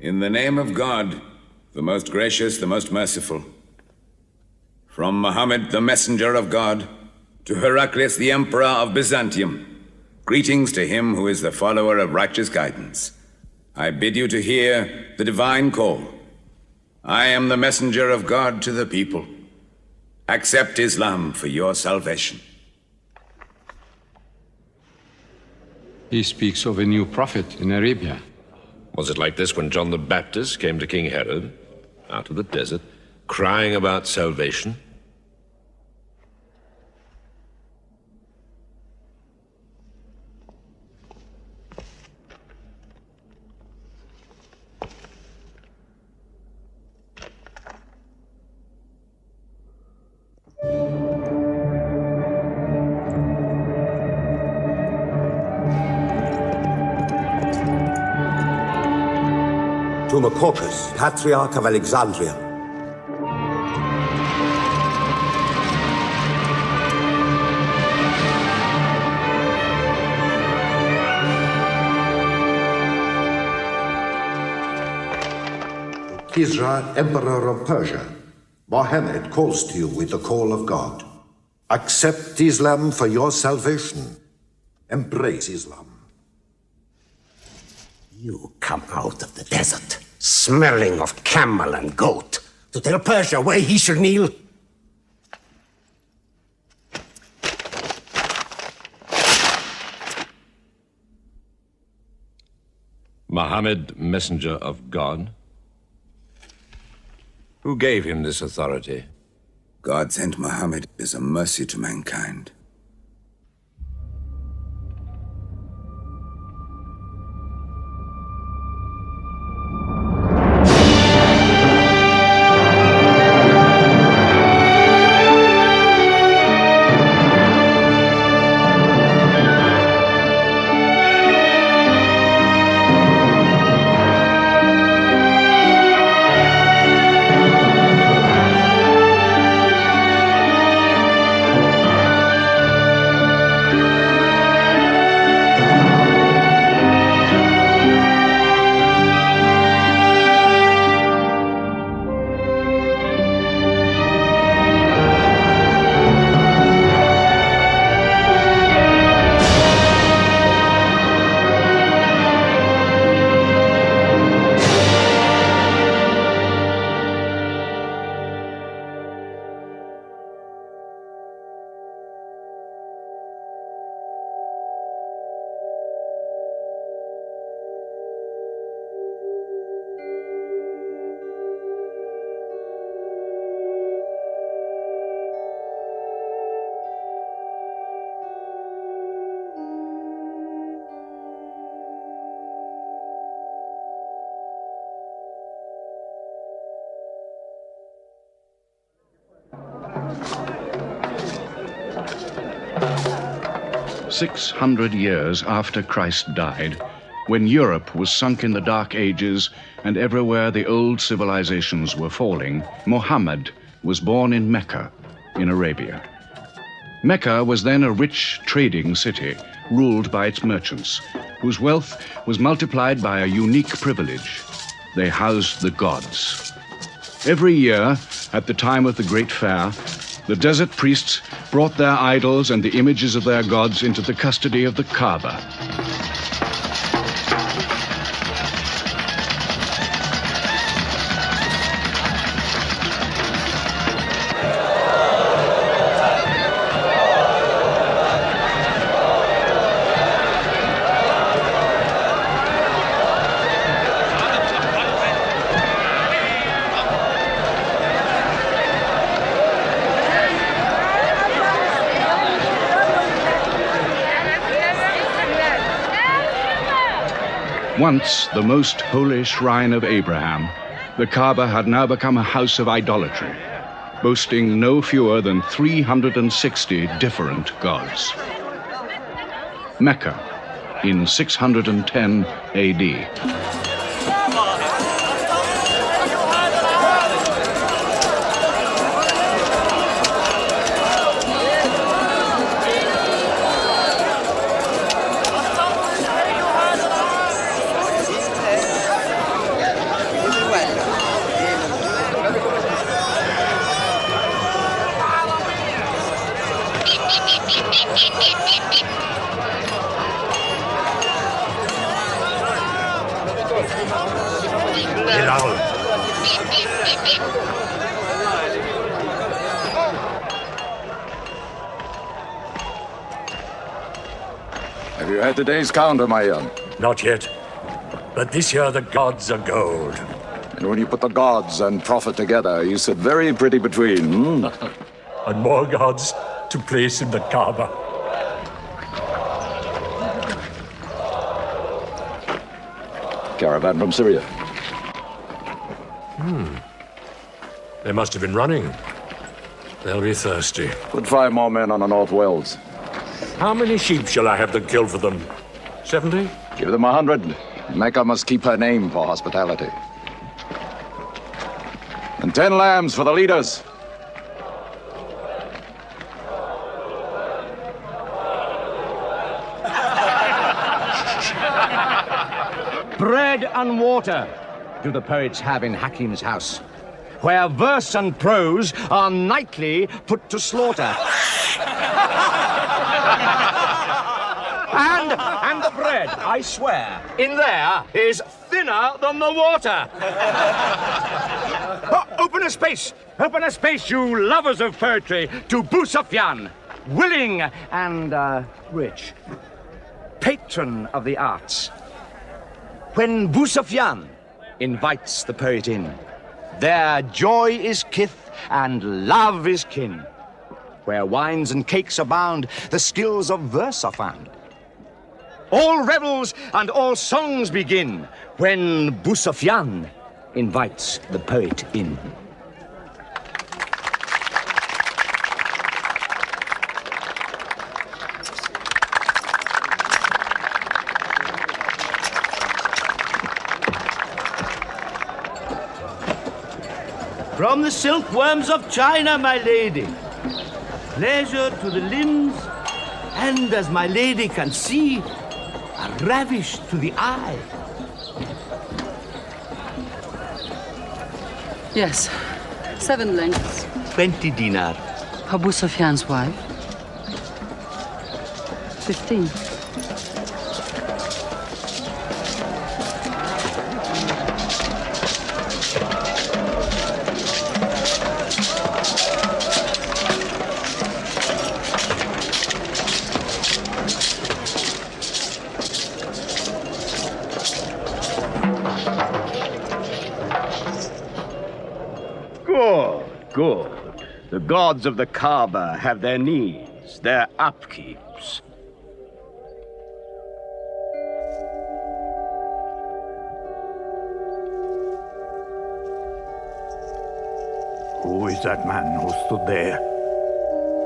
In the name of God, the most gracious, the most merciful. From Mohammed, the messenger of God, to Heraclius, the emperor of Byzantium, greetings to him who is the follower of righteous guidance. I bid you to hear the divine call. I am the messenger of God to the people. Accept Islam for your salvation. He speaks of a new prophet in Arabia. Was it like this when John the Baptist came to King Herod, out of the desert, crying about salvation? To Mauritius, Patriarch of Alexandria. To Kisra, Emperor of Persia, Mohammed calls to you with the call of God. Accept Islam for your salvation. Embrace Islam. You come out of the desert, smelling of camel and goat, to tell Persia where he should kneel? Mohammed, messenger of God? Who gave him this authority? God sent Mohammed as a mercy to mankind. "600 years after Christ died, when Europe was sunk in the Dark Ages and everywhere the old civilizations were falling, Mohammed was born in Mecca, in Arabia. Mecca was then a rich trading city ruled by its merchants, whose wealth was multiplied by a unique privilege. They housed the gods. Every year, at the time of the Great Fair, the desert priests brought their idols and the images of their gods into the custody of the Kaaba. Once the most holy shrine of Abraham, the Kaaba had now become a house of idolatry, boasting no fewer than 360 different gods. Mecca, in 610 AD. Bilal. Have you had today's counter, my young? Not yet. But this year the gods are gold. And when you put the gods and profit together, you sit very pretty between, And more gods to place in the Kaaba. Caravan from Syria. They must have been running. They'll be thirsty. Put 5 more men on the North Wells. How many sheep shall I have them kill for them? 70? Give them 100. Mecca must keep her name for hospitality. And 10 lambs for the leaders. Bread and water do the poets have in Hakim's house, where verse and prose are nightly put to slaughter. And the bread, I swear, in there is thinner than the water. Open a space, you lovers of poetry, to Bousafyan, willing and rich, patron of the arts. When Bousafyan invites the poet in, there joy is kith and love is kin. Where wines and cakes abound, the skills of verse are found. All revels and all songs begin when Bousafyan invites the poet in. From the silkworms of China, my lady. Pleasure to the limbs, and as my lady can see, a ravish to the eye. Yes, 7 lengths. 20 dinar. Abu Sufyan's wife. 15. Good. The gods of the Kaaba have their needs, their upkeeps. Who is that man who stood there?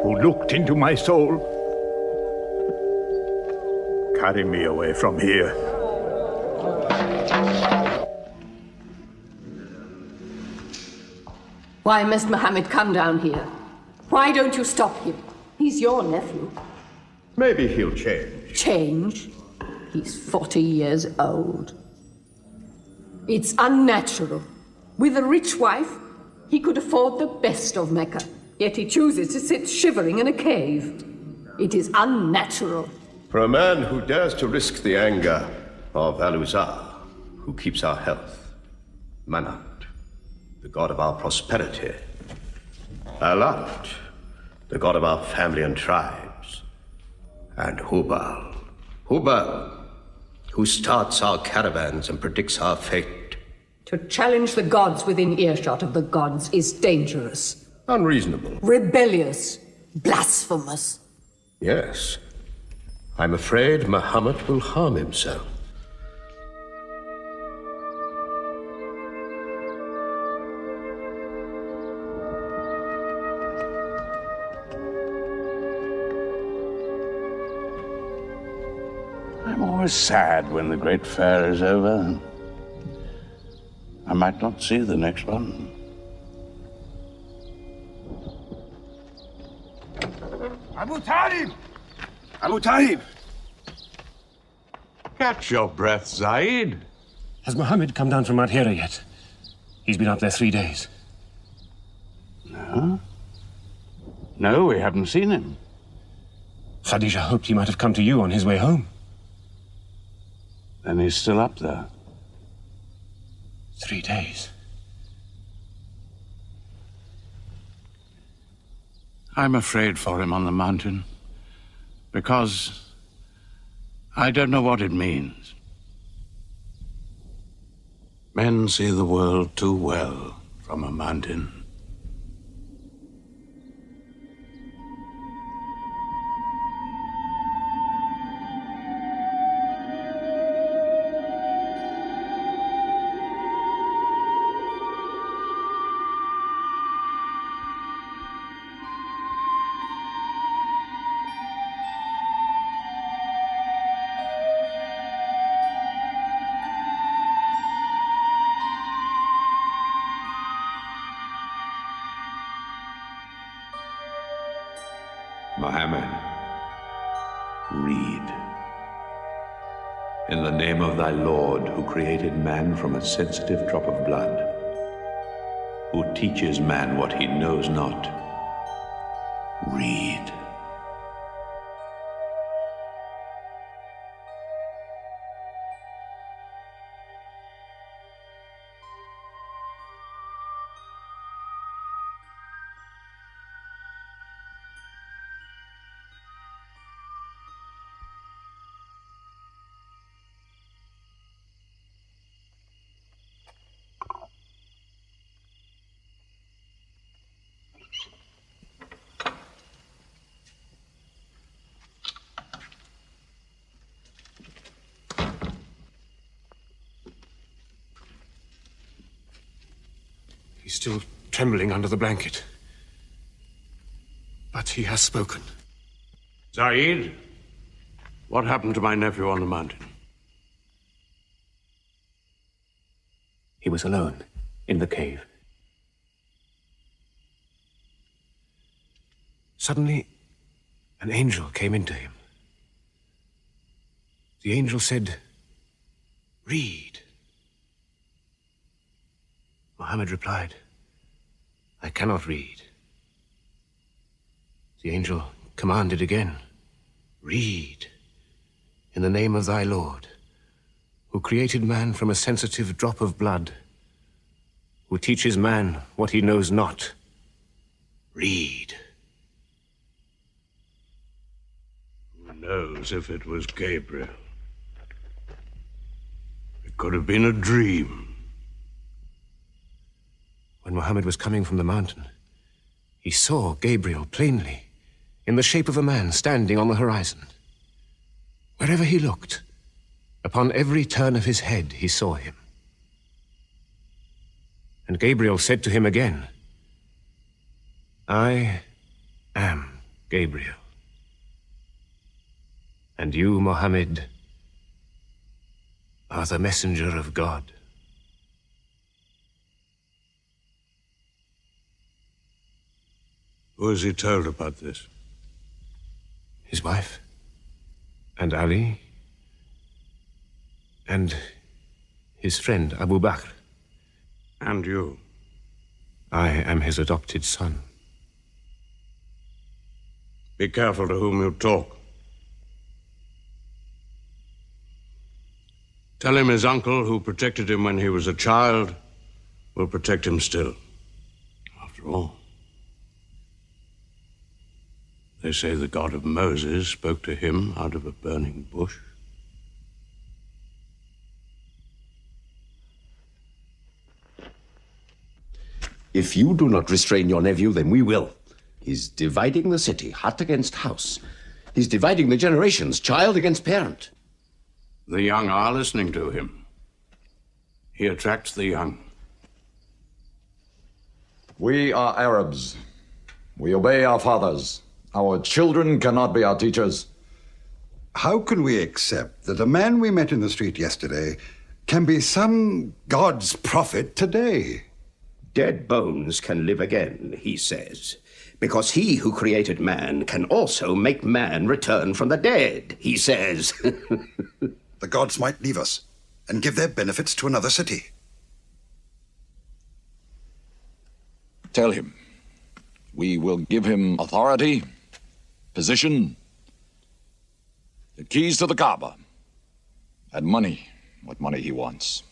Who looked into my soul? Carry me away from here. Why must Mohammed come down here? Why don't you stop him? He's your nephew. Maybe he'll change. Change? He's 40 years old. It's unnatural. With a rich wife, he could afford the best of Mecca, yet he chooses to sit shivering in a cave. It is unnatural. For a man who dares to risk the anger of Ar-Risālah, who keeps our health, Manat, the god of our prosperity, Alat, the god of our family and tribes, and Hubal, who starts our caravans and predicts our fate. To challenge the gods within earshot of the gods is dangerous. Unreasonable. Rebellious. Blasphemous. Yes. I'm afraid Muhammad will harm himself. I'm always sad when the great fair is over. I might not see the next one. Abu Talib! Abu Talib! Catch your breath, Zayd. Has Mohammed come down from Mount Hira yet? He's been out there 3 days. No? No, we haven't seen him. Khadija hoped he might have come to you on his way home. Then he's still up there. 3 days. I'm afraid for him on the mountain, because I don't know what it means. Men see the world too well from a mountain. Mohammed, read. In the name of thy Lord, who created man from a sensitive drop of blood, who teaches man what he knows not, read. He's still trembling under the blanket. But he has spoken. Zayd, what happened to my nephew on the mountain? He was alone in the cave. Suddenly, an angel came into him. The angel said, "Read." Mohammed replied, "I cannot read." The angel commanded again, "Read, in the name of thy Lord, who created man from a sensitive drop of blood, who teaches man what he knows not. Read." Who knows if it was Gabriel? It could have been a dream. When Mohammed was coming from the mountain, he saw Gabriel plainly, in the shape of a man standing on the horizon. Wherever he looked, upon every turn of his head, he saw him. And Gabriel said to him again, "I am Gabriel. And you, Mohammed, are the messenger of God." Who has he told about this? His wife, and Ali, and his friend Abu Bakr. And you? I am his adopted son. Be careful to whom you talk. Tell him his uncle, who protected him when he was a child, will protect him still. After all, they say the God of Moses spoke to him out of a burning bush. If you do not restrain your nephew, then we will. He's dividing the city, hut against house. He's dividing the generations, child against parent. The young are listening to him. He attracts the young. We are Arabs. We obey our fathers. Our children cannot be our teachers. How can we accept that a man we met in the street yesterday can be some God's prophet today? Dead bones can live again, he says, because he who created man can also make man return from the dead, he says. The gods might leave us and give their benefits to another city. Tell him we will give him authority, position, the keys to the Kaaba, and money, what money he wants.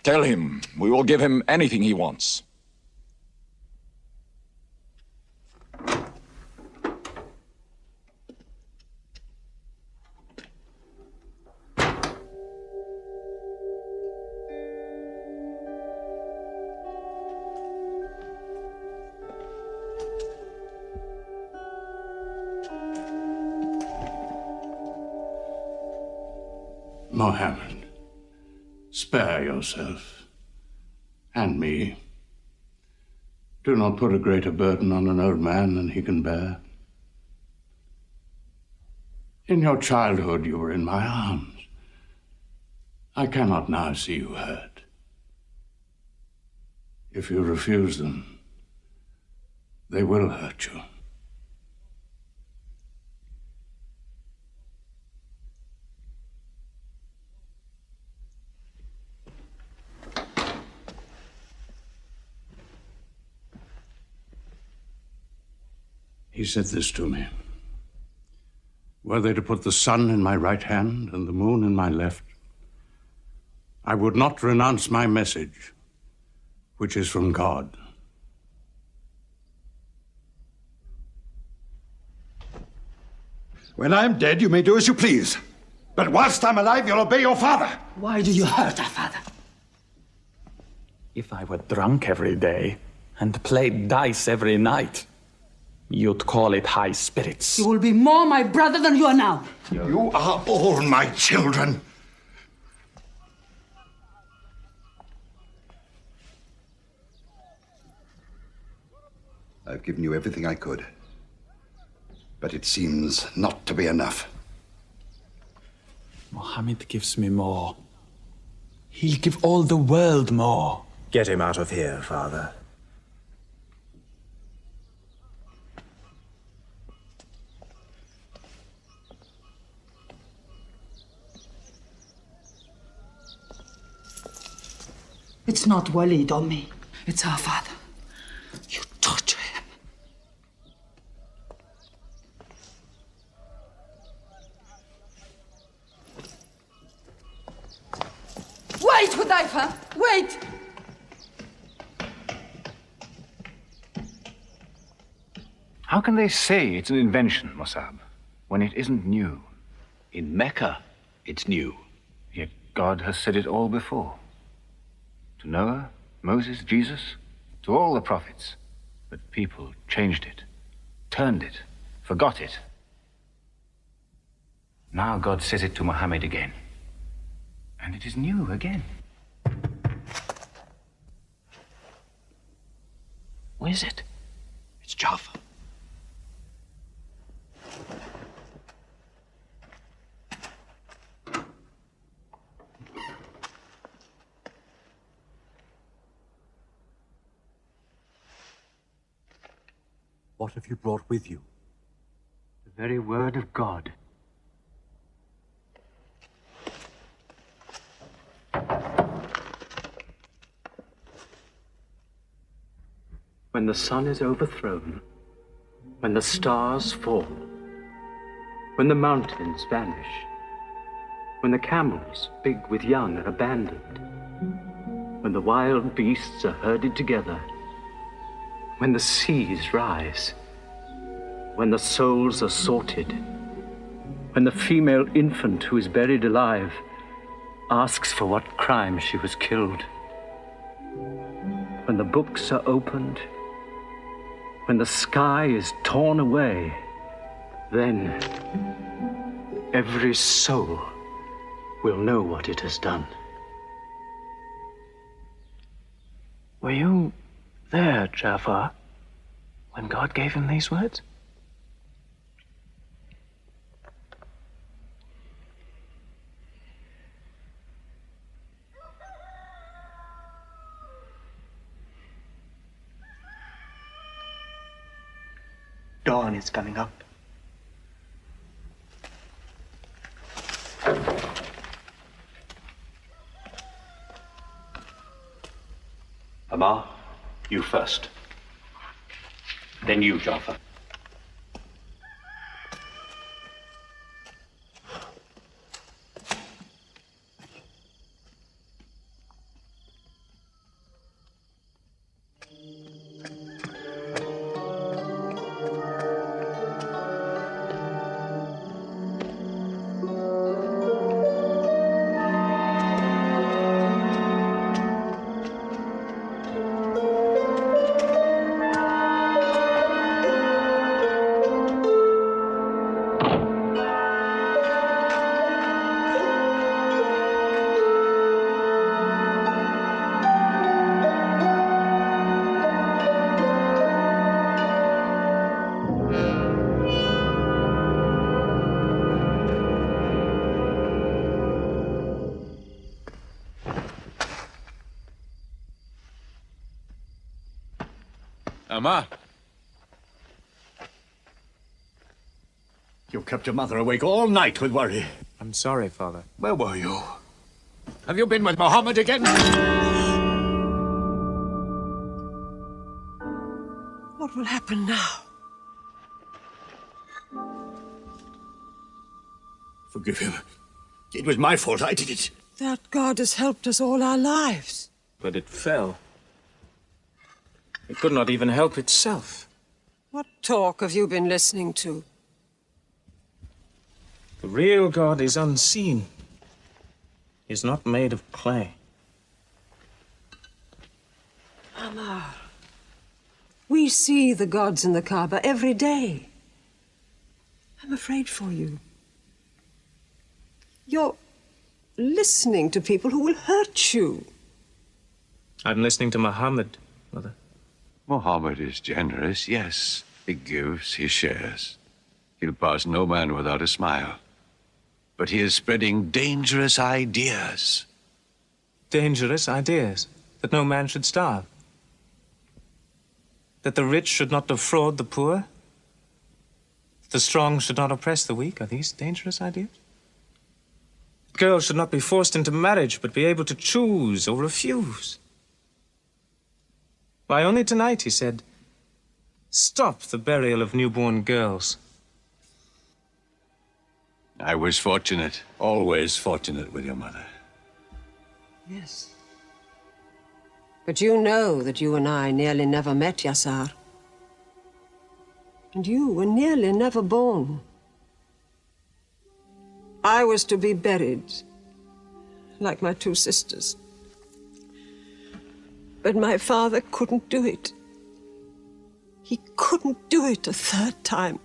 Tell him we will give him anything he wants. Mohammed, spare yourself, and me. Do not put a greater burden on an old man than he can bear. In your childhood, you were in my arms. I cannot now see you hurt. If you refuse them, they will hurt you. He said this to me. Were they to put the sun in my right hand and the moon in my left, I would not renounce my message, which is from God. When I'm dead, you may do as you please. But whilst I'm alive, you'll obey your father. Why do you hurt our father? If I were drunk every day and played dice every night, you'd call it high spirits. You will be more my brother than you are now. You are all my children. I've given you everything I could. But it seems not to be enough. Mohammed gives me more. He'll give all the world more. Get him out of here, Father. It's not Walid or me. It's our father. You torture him. Wait, Hudayfa! Wait! How can they say it's an invention, Mossab, when it isn't new? In Mecca, it's new. Yet God has said it all before. To Noah, Moses, Jesus, to all the prophets. But people changed it, turned it, forgot it. Now God says it to Mohammed again. And it is new again. What is it? It's Jaffa. What have you brought with you? The very word of God. When the sun is overthrown, when the stars fall, when the mountains vanish, when the camels, big with young, are abandoned, when the wild beasts are herded together, when the seas rise, when the souls are sorted, when the female infant who is buried alive asks for what crime she was killed, when the books are opened, when the sky is torn away, then every soul will know what it has done. Were you there, Jafar, when God gave him these words? Dawn is coming up. Amar, you first. Then you, Jafar. Amma. You kept your mother awake all night with worry. I'm sorry, Father. Where were you? Have you been with Mohammad again? What will happen now? Forgive him. It was my fault. I did it. That God has helped us all our lives. But it fell. It could not even help itself. What talk have you been listening to? The real God is unseen. He is not made of clay. Ammar, we see the gods in the Kaaba every day. I'm afraid for you. You're listening to people who will hurt you. I'm listening to Mohammed, Mother. Mohammed is generous, yes. He gives, he shares. He'll pass no man without a smile. But he is spreading dangerous ideas. Dangerous ideas? That no man should starve? That the rich should not defraud the poor? That the strong should not oppress the weak? Are these dangerous ideas? That girls should not be forced into marriage, but be able to choose or refuse? Why, only tonight he said, "Stop the burial of newborn girls." I was fortunate, always fortunate with your mother. Yes. But you know that you and I nearly never met, Yassar. And you were nearly never born. I was to be buried, like my two sisters. But my father couldn't do it. He couldn't do it a third time.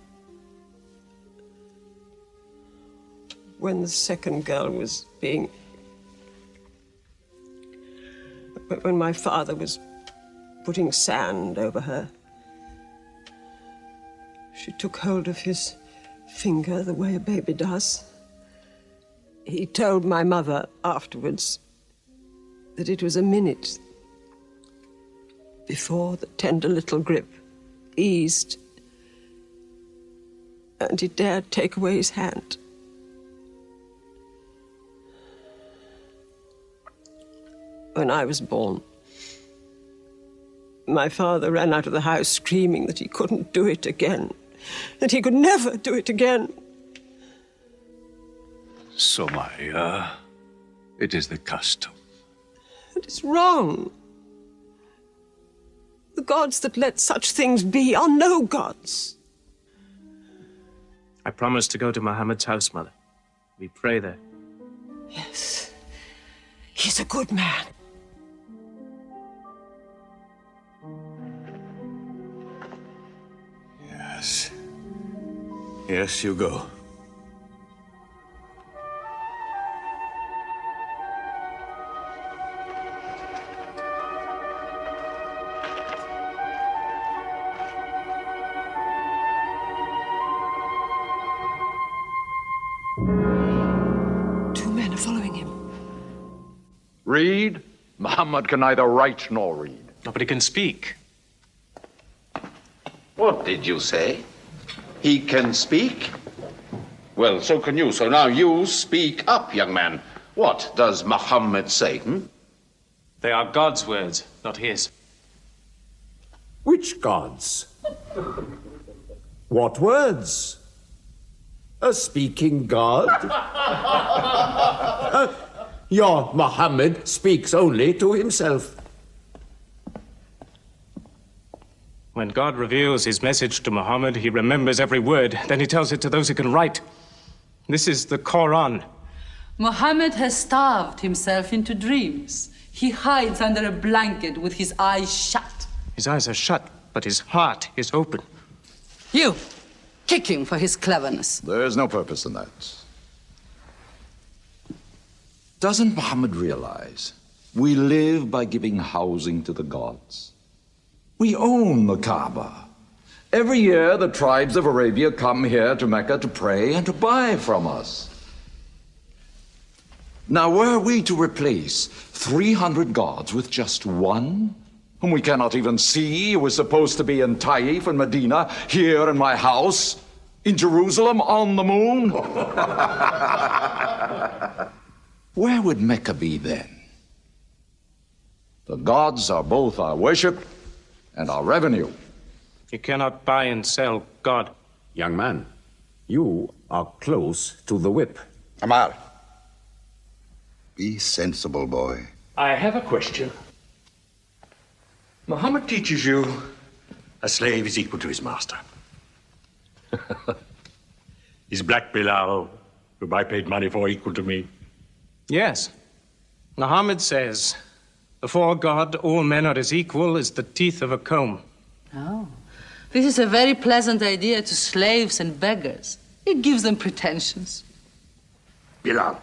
When the second girl was being... When my father was putting sand over her, she took hold of his finger the way a baby does. He told my mother afterwards that it was a minute before the tender little grip eased and he dared take away his hand. When I was born, my father ran out of the house screaming that he couldn't do it again, that he could never do it again. Somaya, it is the custom. It is wrong. The gods that let such things be are no gods. I promised to go to Mohammed's house, Mother. We pray there. Yes. He's a good man. Yes. Yes, you go. Read? Muhammad can neither write nor read. No, but he can speak. What did you say? He can speak? Well, so can you. So now you speak up, young man. What does Muhammad say, They are God's words, not his. Which gods? What words? A speaking God? Your Muhammad speaks only to himself. When God reveals his message to Muhammad, he remembers every word. Then he tells it to those who can write. This is the Quran. Mohammed has starved himself into dreams. He hides under a blanket with his eyes shut. His eyes are shut, but his heart is open. You, kick him for his cleverness. There is no purpose in that. Doesn't Muhammad realize we live by giving housing to the gods? We own the Kaaba. Every year, the tribes of Arabia come here to Mecca to pray and to buy from us. Now, were we to replace 300 gods with just one, whom we cannot even see, who is supposed to be in Taif and Medina, here in my house, in Jerusalem, on the moon? Where would Mecca be then? The gods are both our worship and our revenue. You cannot buy and sell God. Young man, you are close to the whip. Amar, be sensible, boy. I have a question. Muhammad teaches you a slave is equal to his master. Is Black Bilal, whom I paid money for, equal to me? Yes. Muhammad says, before God, all men are as equal as the teeth of a comb. Oh, this is a very pleasant idea to slaves and beggars. It gives them pretensions. Bilal,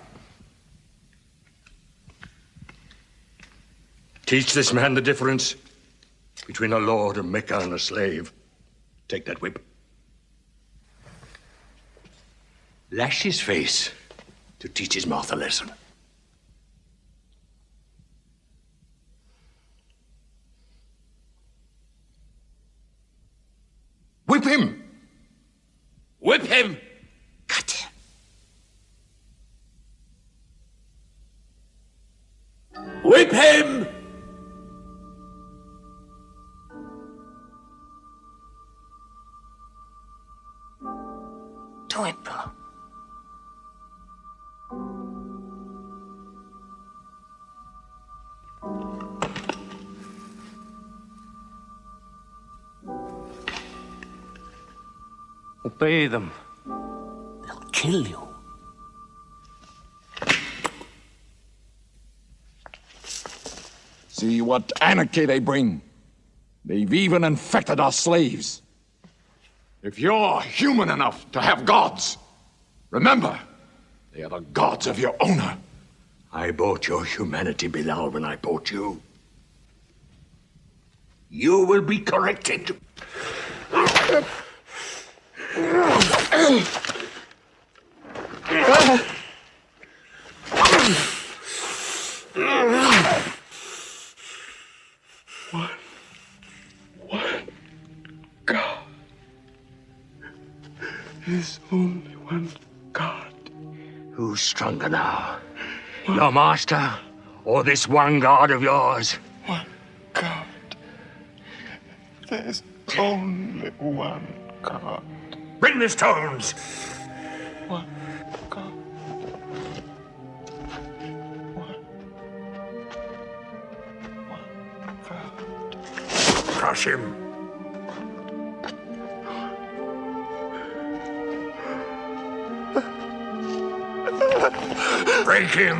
teach this man the difference between a lord of Mecca and a slave. Take that whip. Lash his face to teach his mouth a lesson. Whip him! Whip him! Cut him! Whip him! Do it, bro. Obey them. They'll kill you. See what anarchy they bring. They've even infected our slaves. If you're human enough to have gods, remember, they are the gods of your owner. I bought your humanity, Bilal, when I bought you. You will be corrected. One God. There's only one God. Who's stronger now? Your master or this one God of yours? One God. There's only one God. Bring the stones! One God. One God. Crush him. Break him.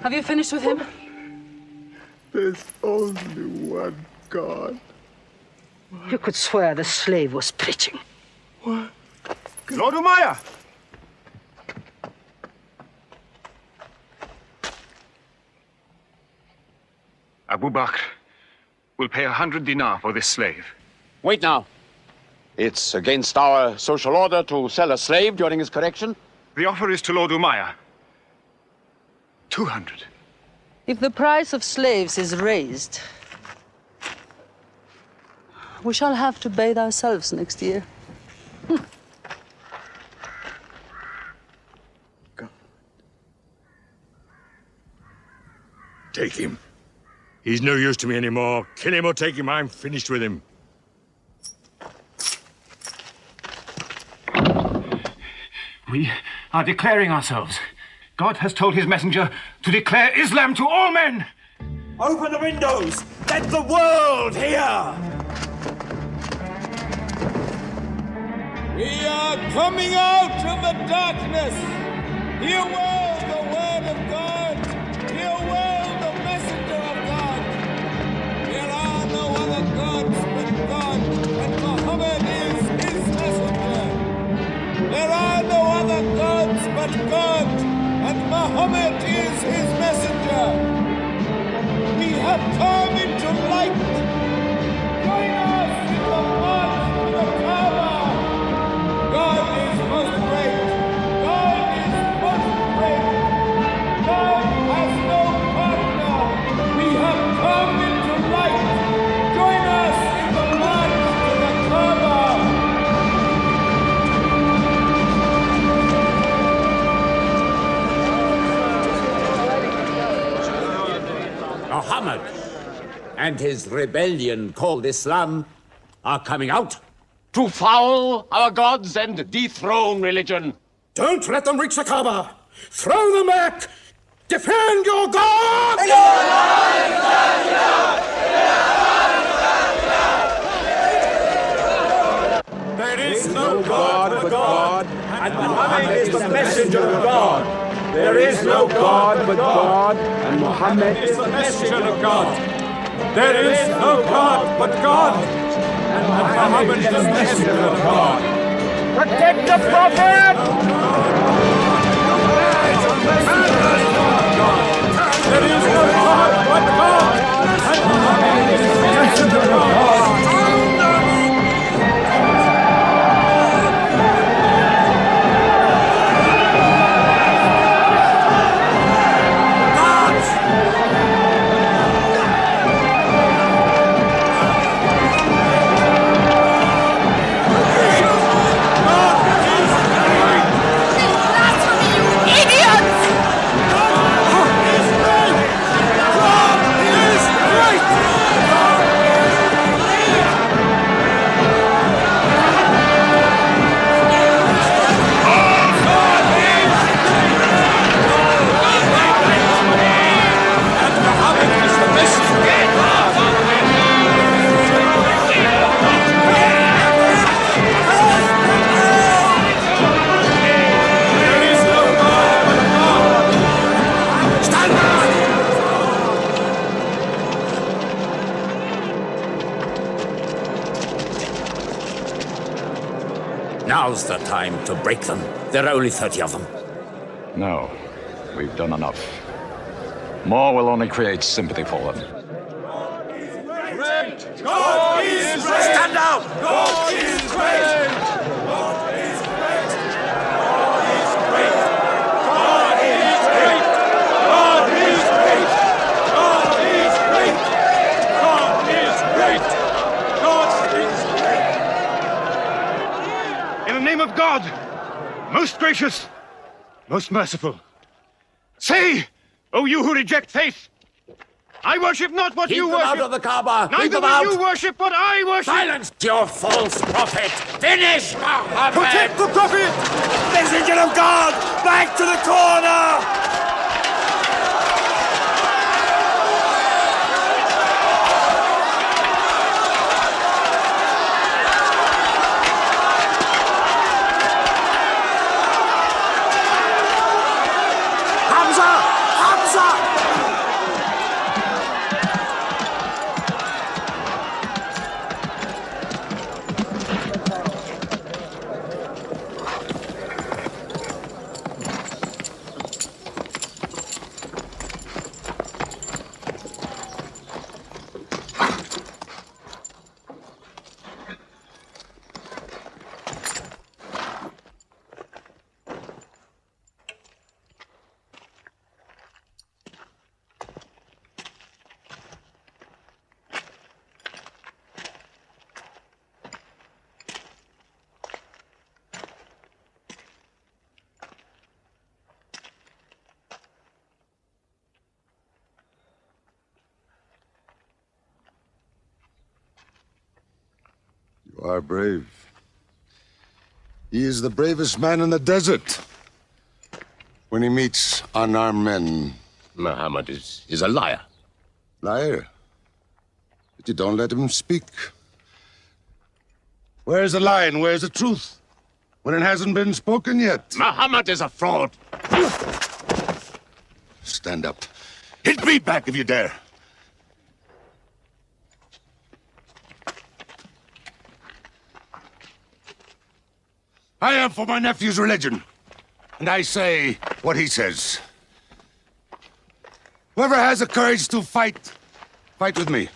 Have you finished with him? There's only one God. You could swear the slave was preaching. What? Lord Umayyah! Abu Bakr will pay 100 dinar for this slave. Wait now. It's against our social order to sell a slave during his correction. The offer is to Lord Umayyah. 200. If the price of slaves is raised, we shall have to bathe ourselves next year. Take him. He's no use to me anymore. Kill him or take him. I'm finished with him. We are declaring ourselves. God has told his messenger to declare Islam to all men. Open the windows! Let the world hear! We are coming out of the darkness. Hear well the word of God. Hear well the messenger of God. There are no other gods but God, and Muhammad is his messenger. There are no other gods but God, and Muhammad is his messenger. We have come into light. Muhammad and his rebellion called Islam are coming out to foul our gods and dethrone religion. Don't let them reach the Kaaba. Throw them back. Defend your God! There is no God but God, and Muhammad is the messenger of God. There is no God but God, and Muhammad is the messenger of God. There is no God but God, and Muhammad is the messenger of God. Protect the Prophet! There is no God but God, and Muhammad is the messenger of God. Now's the time to break them. There are only 30 of them. No, we've done enough. More will only create sympathy for them. God is great! Stand down! God is great! God is great! God is great! God is great! God is great! God is great! God is great! God is great! In the name of God, most gracious, most merciful, say, O you who reject faith, I worship not what you worship. Keep them out of the Kaaba. Neither will you worship what I worship. Silence your false prophet. Finish, Muhammad. Protect the prophet. Messenger of God, back to the corner. You are brave. He is the bravest man in the desert. When he meets unarmed men, Muhammad is a liar. Liar? But you don't let him speak. Where's the lie and where's the truth? When it hasn't been spoken yet. Muhammad is a fraud. Stand up. Hit me back if you dare. I am for my nephew's religion, and I say what he says. Whoever has the courage to fight, fight with me.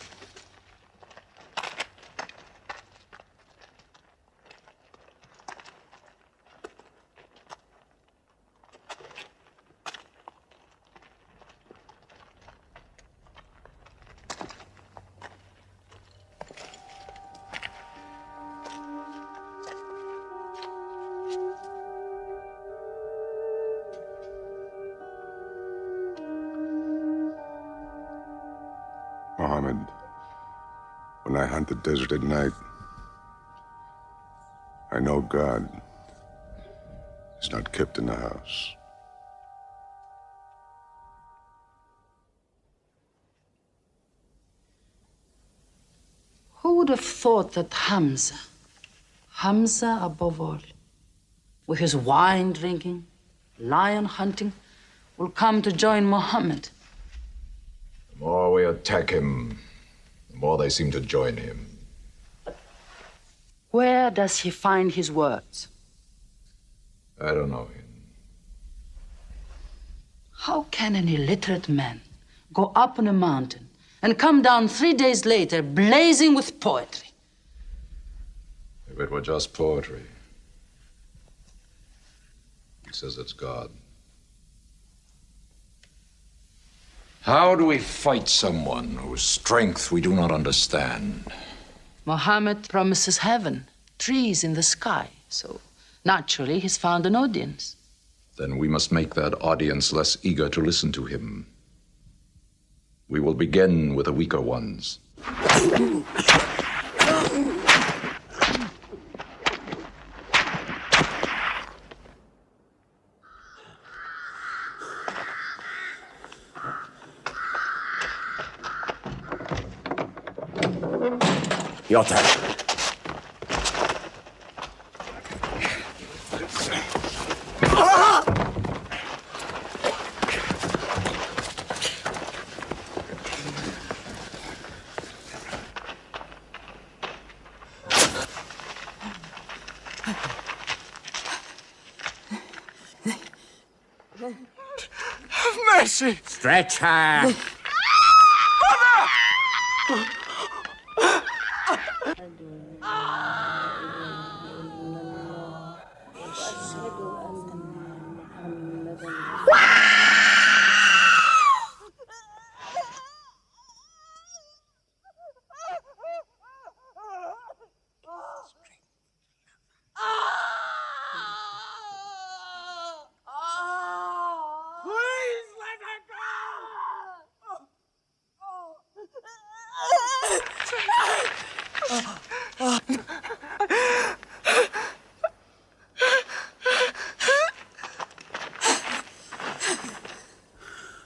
When I hunt the desert at night, I know God is not kept in the house. Who would have thought that Hamza above all, with his wine drinking, lion hunting, will come to join Mohammed? The more we attack him, the more they seem to join him. Where does he find his words? I don't know him. How can an illiterate man go up on a mountain and come down 3 days later blazing with poetry? If it were just poetry. He says it's God. How do we fight someone whose strength we do not understand? Mohammed promises heaven, trees in the sky, so naturally he's found an audience. Then we must make that audience less eager to listen to him. We will begin with the weaker ones. Your turn. Have mercy! Stretch her!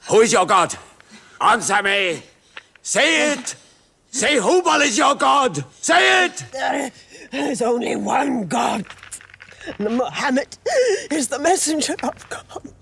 Who is your God? Answer me. Say it. Say Hubal is your God. Say it. There is only one God. And Mohammed is the messenger of God.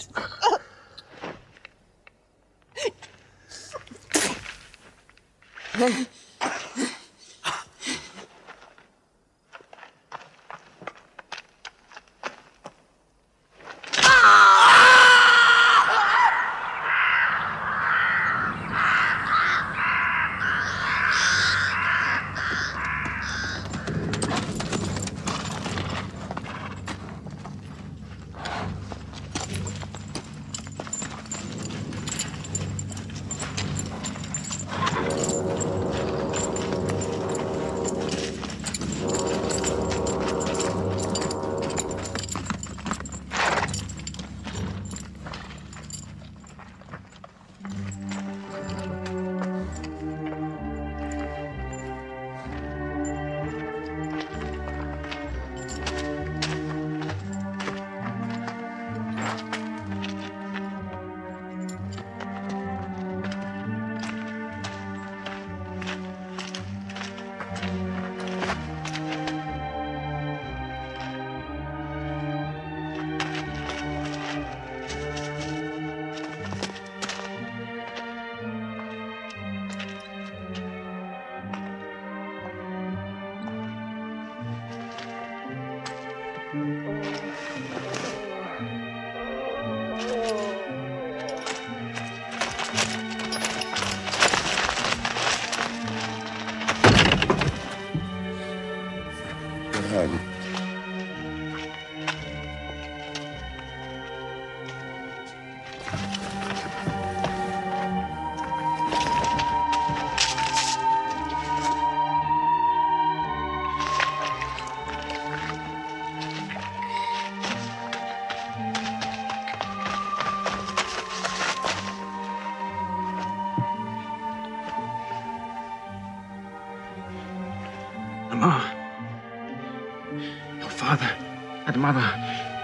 mother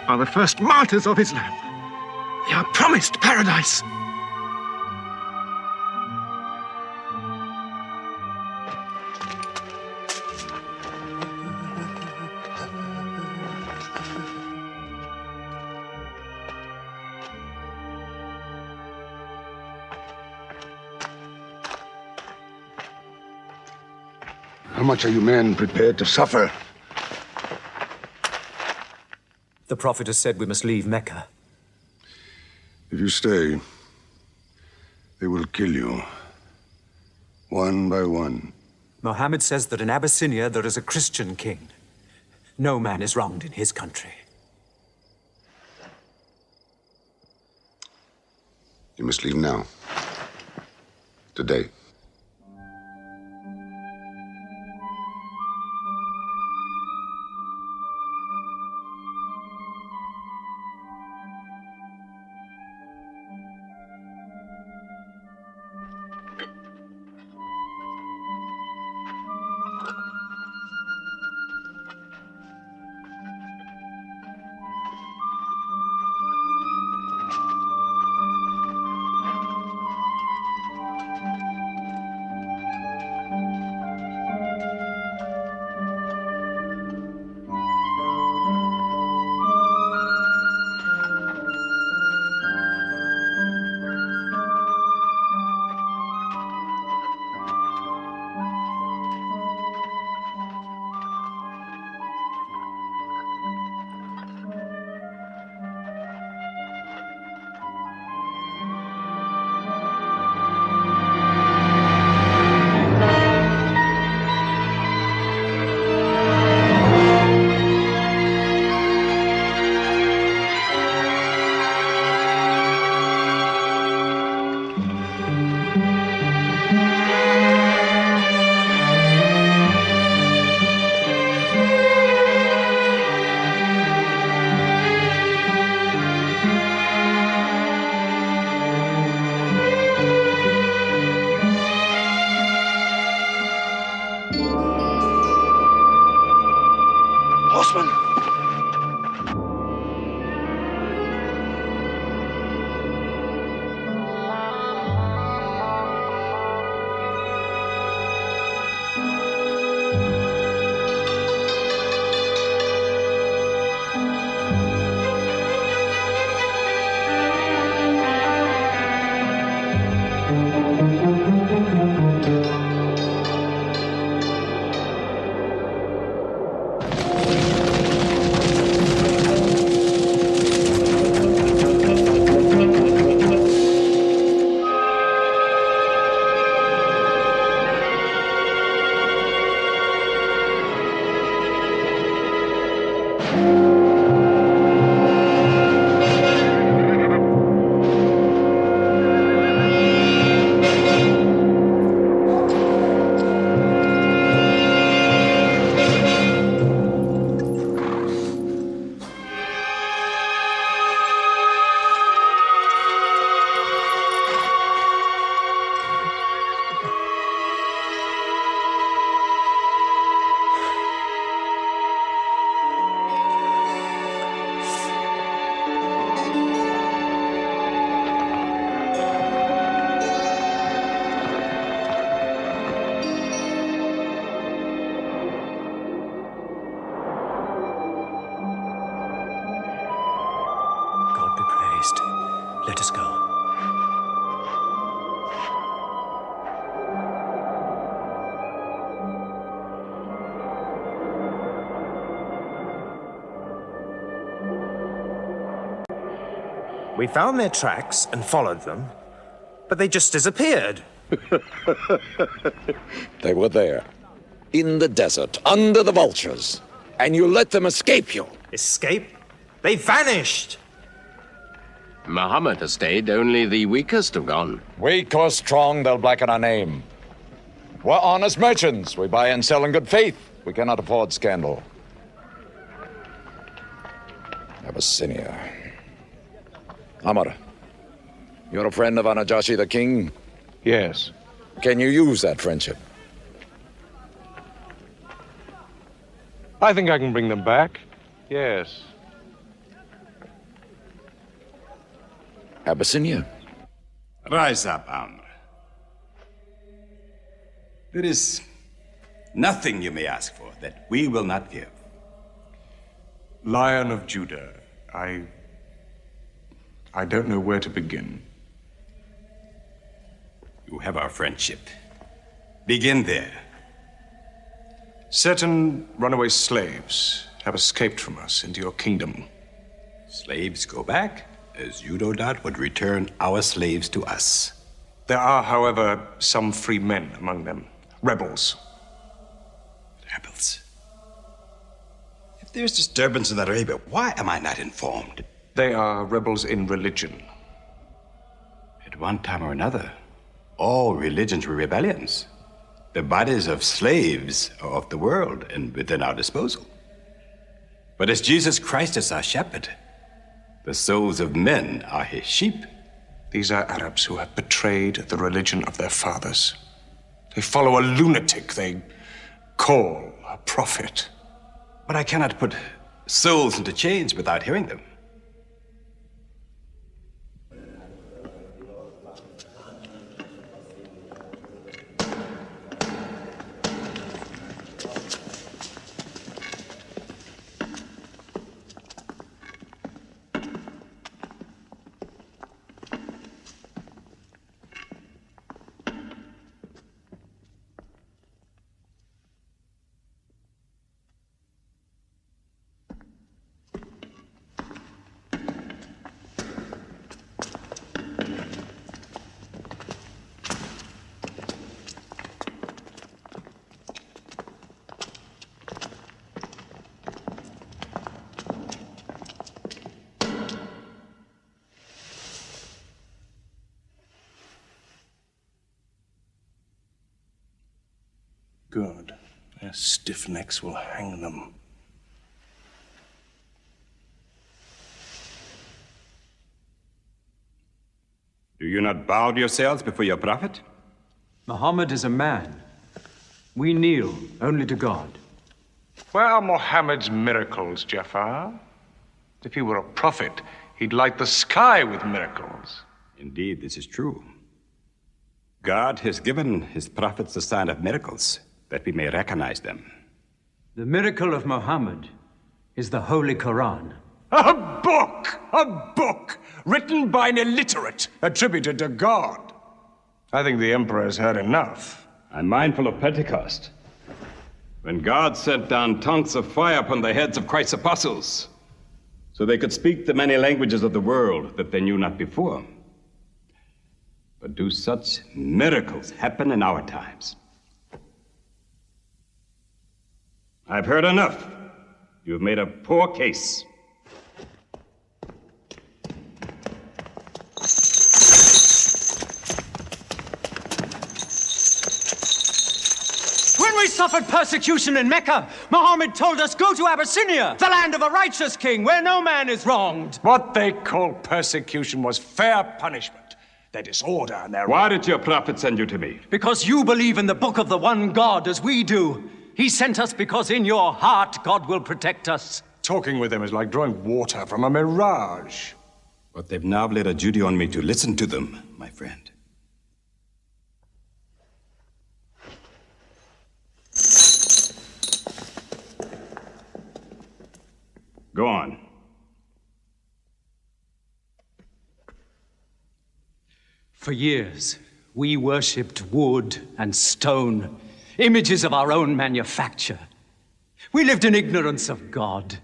are the first martyrs of Islam. They are promised paradise. How much are you men prepared to suffer? The Prophet has said we must leave Mecca. If you stay, they will kill you. One by one. Mohammed says that in Abyssinia there is a Christian king. No man is wronged in his country. You must leave now. Today. Let us go. We found their tracks and followed them, but they just disappeared. They were there, in the desert, under the vultures, and you let them escape you. Escape? They vanished! Mohammed has stayed, only the weakest have gone. Weak or strong, they'll blacken our name. We're honest merchants. We buy and sell in good faith. We cannot afford scandal. Abyssinia. Amar, you're a friend of Anajashi the king? Yes. Can you use that friendship? I think I can bring them back. Yes. Abyssinia. Rise up, Amr. There is nothing you may ask for that we will not give. Lion of Judah, I don't know where to begin. You have our friendship. Begin there. Certain runaway slaves have escaped from us into your kingdom. Slaves go back, as you no doubt would return our slaves to us. There are, however, some free men among them. Rebels. Rebels? If there's disturbance in Arabia, why am I not informed? They are rebels in religion. At one time or another, all religions were rebellions. The bodies of slaves are of the world and within our disposal. But as Jesus Christ is our shepherd, the souls of men are his sheep. These are Arabs who have betrayed the religion of their fathers. They follow a lunatic they call a prophet. But I cannot put souls into chains without hearing them. Good. Their stiff necks will hang them. Do you not bow yourselves before your prophet? Muhammad is a man. We kneel only to God. Where are Mohammed's miracles, Jafar? If he were a prophet, he'd light the sky with miracles. Indeed, this is true. God has given his prophets the sign of miracles, that we may recognize them. The miracle of Muhammad is the Holy Quran. A book! A book! Written by an illiterate, attributed to God. I think the Emperor has heard enough. I'm mindful of Pentecost, when God sent down tongues of fire upon the heads of Christ's apostles, so they could speak the many languages of the world that they knew not before. But do such miracles happen in our times? I've heard enough. You've made a poor case. When we suffered persecution in Mecca, Muhammad told us, go to Abyssinia, the land of a righteous king, where no man is wronged. What they called persecution was fair punishment. Their disorder and their... Why did your prophet send you to me? Because you believe in the book of the one God as we do. He sent us because in your heart God will protect us. Talking with them is like drawing water from a mirage. But they've now laid a duty on me to listen to them, my friend. Go on. For years, we worshipped wood and stone, images of our own manufacture. We lived in ignorance of God.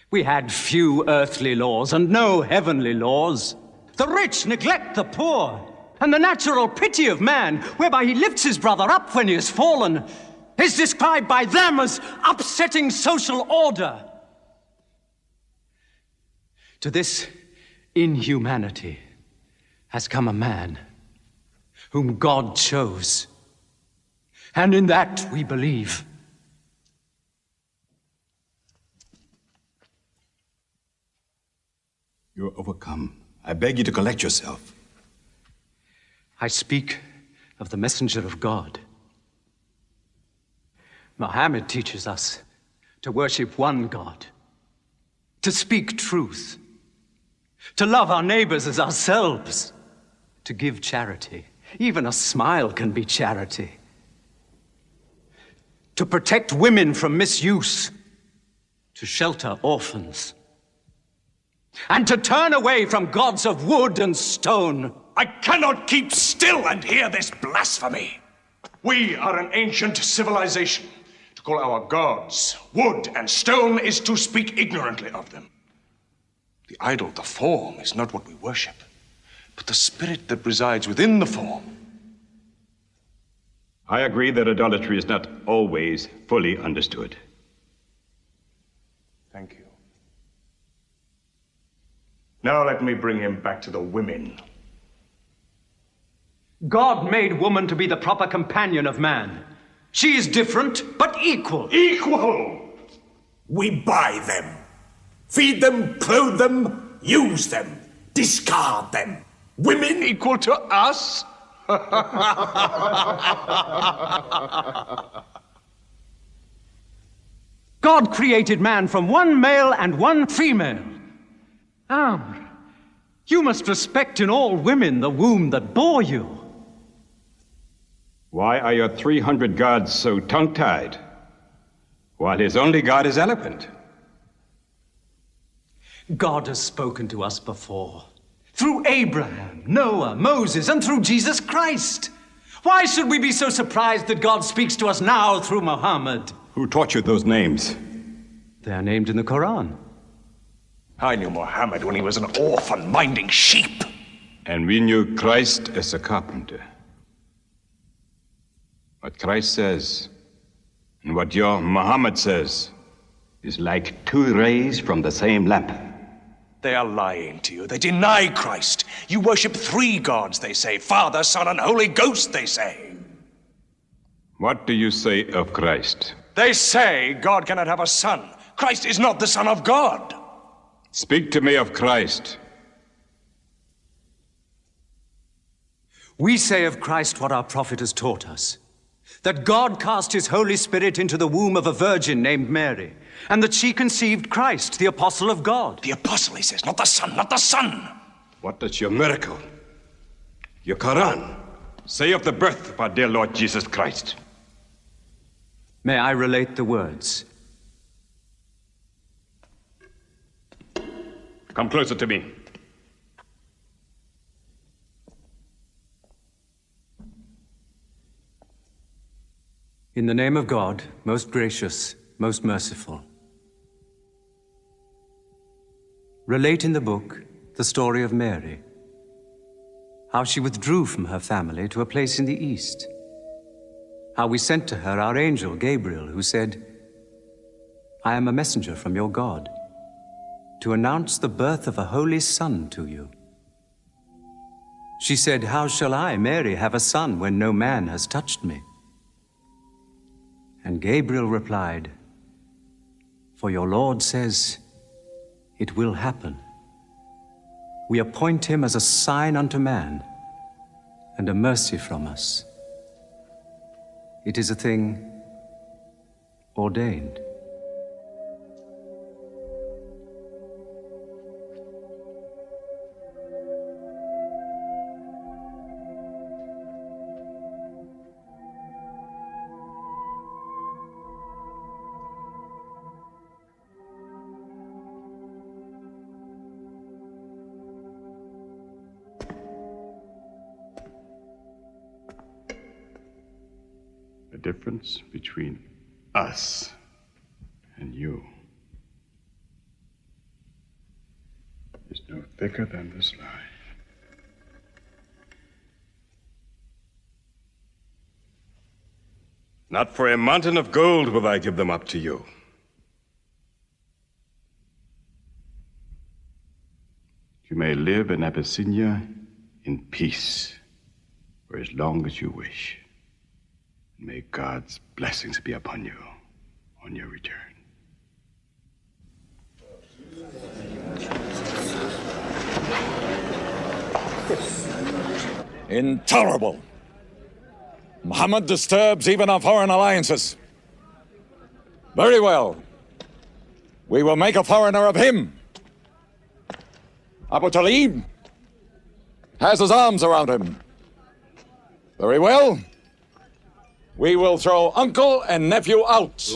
We had few earthly laws and no heavenly laws. The rich neglect the poor, and the natural pity of man, whereby he lifts his brother up when he has fallen, is described by them as upsetting social order. To this inhumanity has come a man whom God chose. And in that we believe. You're overcome. I beg you to collect yourself. I speak of the messenger of God. Muhammad teaches us to worship one God, to speak truth, to love our neighbors as ourselves, to give charity. Even a smile can be charity. To protect women from misuse, to shelter orphans, and to turn away from gods of wood and stone. I cannot keep still and hear this blasphemy. We are an ancient civilization. To call our gods wood and stone is to speak ignorantly of them. The idol, the form, is not what we worship, but the spirit that resides within the form. I agree that idolatry is not always fully understood. Thank you. Now let me bring him back to the women. God made woman to be the proper companion of man. She is different, but equal. Equal! We buy them. Feed them, clothe them, use them, discard them. Women equal to us? God created man from one male and one female. Amr, you must respect in all women the womb that bore you. Why are your 300 gods so tongue-tied, while his only god is eloquent? God has spoken to us before, through Abraham, Noah, Moses, and through Jesus Christ. Why should we be so surprised that God speaks to us now through Mohammad? Who taught you those names? They are named in the Quran. I knew Mohammed when he was an orphan minding sheep. And we knew Christ as a carpenter. What Christ says and what your Muhammad says is like two rays from the same lamp. They are lying to you. They deny Christ. You worship 3 gods, they say. Father, Son, and Holy Ghost, they say. What do you say of Christ? They say God cannot have a son. Christ is not the Son of God. Speak to me of Christ. We say of Christ what our prophet has taught us. That God cast his Holy Spirit into the womb of a virgin named Mary, and that she conceived Christ, the apostle of God. The apostle, he says, not the son, not the son. What does your miracle, your Quran, say of the birth of our dear Lord Jesus Christ? May I relate the words? Come closer to me. In the name of God, most gracious, most merciful. Relate in the book the story of Mary, how she withdrew from her family to a place in the east, how we sent to her our angel Gabriel, who said, I am a messenger from your God, to announce the birth of a holy son to you. She said, how shall I, Mary, have a son when no man has touched me? And Gabriel replied, for your Lord says, it will happen. We appoint him as a sign unto man, and a mercy from us. It is a thing ordained. The difference between us and you is no thicker than this lie. Not for a mountain of gold will I give them up to you. You may live in Abyssinia in peace for as long as you wish. May God's blessings be upon you on your return. Intolerable! Muhammad disturbs even our foreign alliances. Very well. We will make a foreigner of him. Abu Talib has his arms around him. Very well. We will throw uncle and nephew out.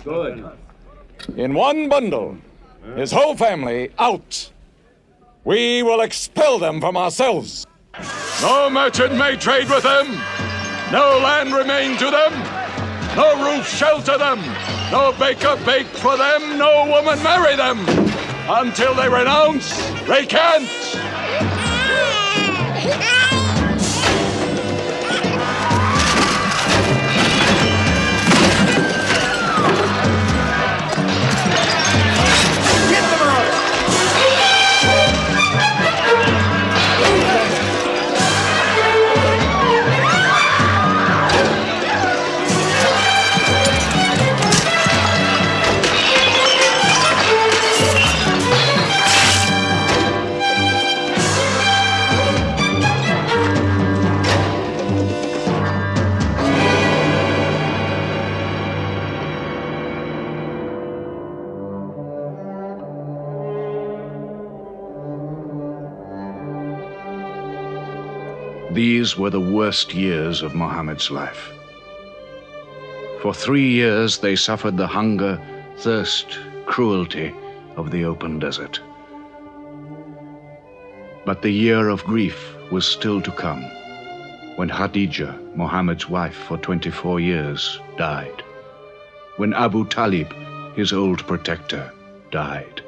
Good. In one bundle. His whole family out. We will expel them from ourselves. No merchant may trade with them. No land remain to them. No roof shelter them. No baker bake for them. No woman marry them. Until they renounce, they can't. These were the worst years of Mohammed's life. For 3 years they suffered the hunger, thirst, cruelty of the open desert. But the year of grief was still to come, when Khadija, Mohammed's wife for 24 years, died. When Abu Talib, his old protector, died.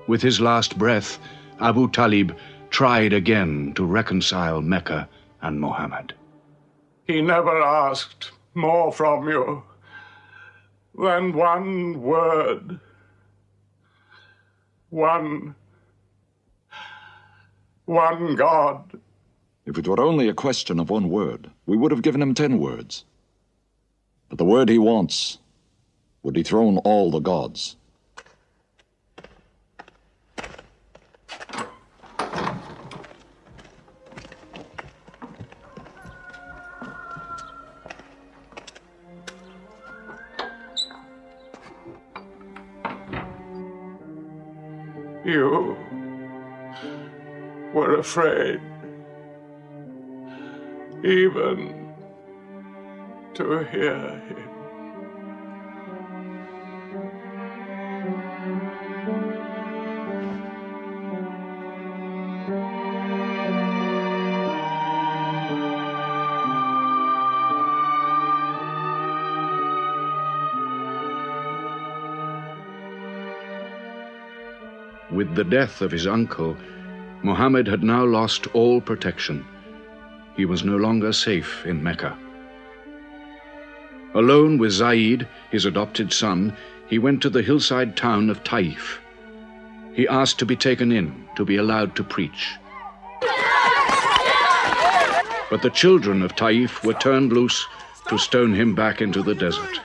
With his last breath, Abu Talib tried again to reconcile Mecca and Mohammed. He never asked more from you than one word. One God. If it were only a question of one word, we would have given him 10 words. But the word he wants would dethrone all the gods. You were afraid even to hear him. With the death of his uncle, Mohammed had now lost all protection. He was no longer safe in Mecca. Alone with Zayd, his adopted son, he went to the hillside town of Taif. He asked to be taken in, to be allowed to preach. But the children of Taif were turned loose to stone him back into the desert.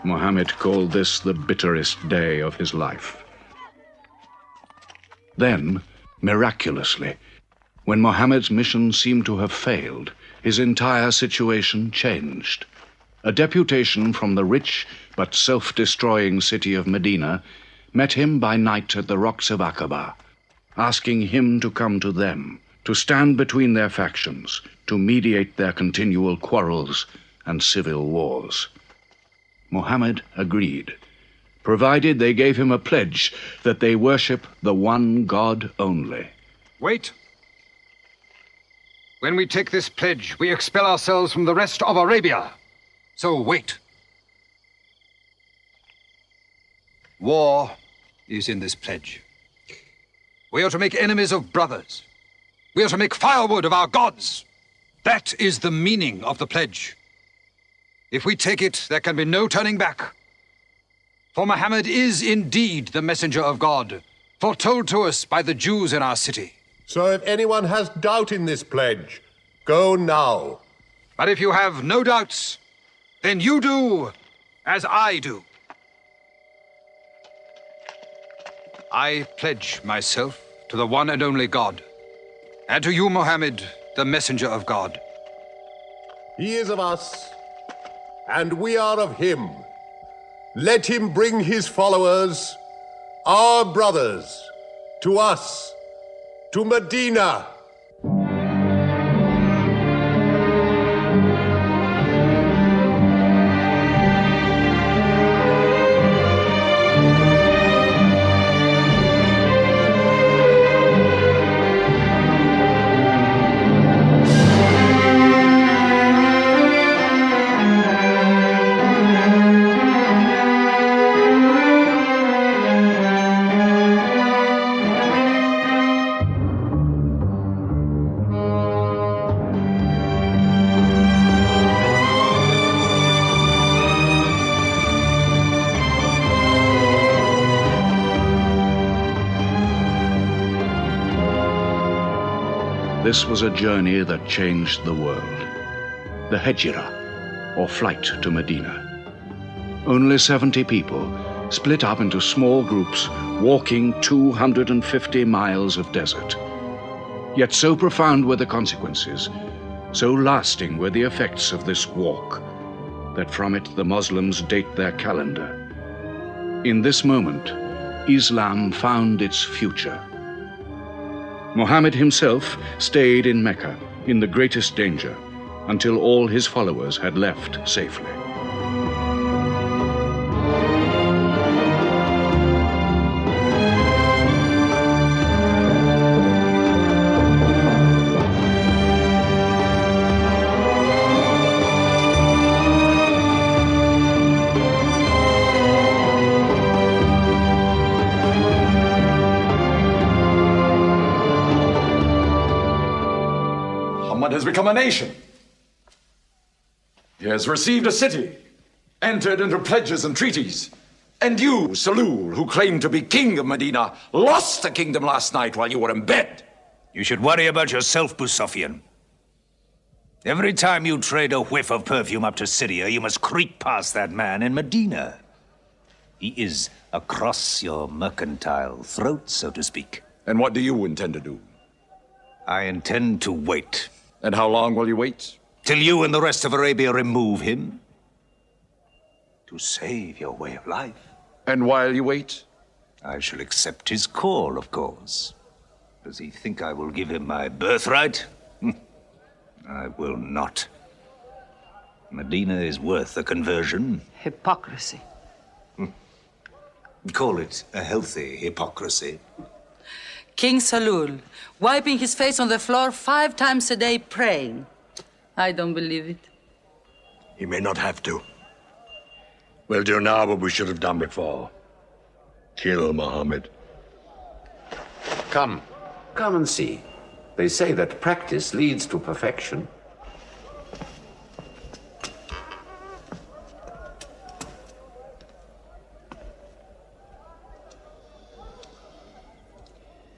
Mohammed called this the bitterest day of his life. Then, miraculously, when Mohammed's mission seemed to have failed, his entire situation changed. A deputation from the rich but self-destroying city of Medina met him by night at the rocks of Aqaba, asking him to come to them, to stand between their factions, to mediate their continual quarrels and civil wars. Mohammed agreed, provided they gave him a pledge that they worship the one God only. Wait. When we take this pledge, we expel ourselves from the rest of Arabia. So wait. War is in this pledge. We are to make enemies of brothers. We are to make firewood of our gods. That is the meaning of the pledge. If we take it, there can be no turning back. For Mohammed is indeed the messenger of God, foretold to us by the Jews in our city. So if anyone has doubt in this pledge, Go now. But if you have no doubts, then you do as I do. I pledge myself to the one and only God, and to you, Mohammed, the messenger of God. He is of us, and we are of him. Let him bring his followers, our brothers, to us, to Medina. This was a journey that changed the world. The Hejira, or flight to Medina. Only 70 people, split up into small groups, walking 250 miles of desert. Yet so profound were the consequences, so lasting were the effects of this walk, that from it the Muslims date their calendar. In this moment, Islam found its future. Mohammed himself stayed in Mecca in the greatest danger until all his followers had left safely. Has become a nation. He has received a city, entered into pledges and treaties. And you, Salul, who claimed to be king of Medina, lost the kingdom last night while you were in bed. You should worry about yourself, Moustapha. Every time you trade a whiff of perfume up to Syria, you must creep past that man in Medina. He is across your mercantile throat, so to speak. And what do you intend to do? I intend to wait. And how long will you wait? Till you and the rest of Arabia remove him. To save your way of life. And while you wait? I shall accept his call, of course. Does he think I will give him my birthright? I will not. Medina is worth a conversion. Hypocrisy. Call it a healthy hypocrisy. King Salul, wiping his face on the floor 5 times a day, praying. I don't believe it. He may not have to. We'll do now what we should have done before. Kill Mohammed. Come and see. They say that practice leads to perfection.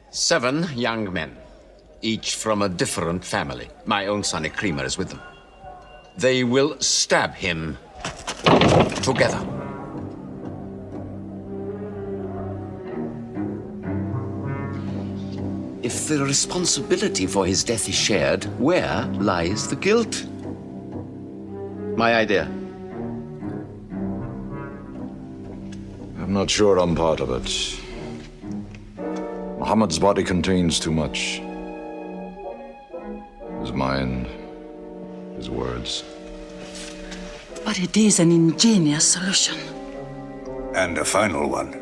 Seven young men, each from a different family. My own son Ikrimah is with them. They will stab him together. If the responsibility for his death is shared, where lies the guilt? My idea. I'm not sure I'm part of it. Muhammad's body contains too much. His mind, his words. But it is an ingenious solution. And a final one.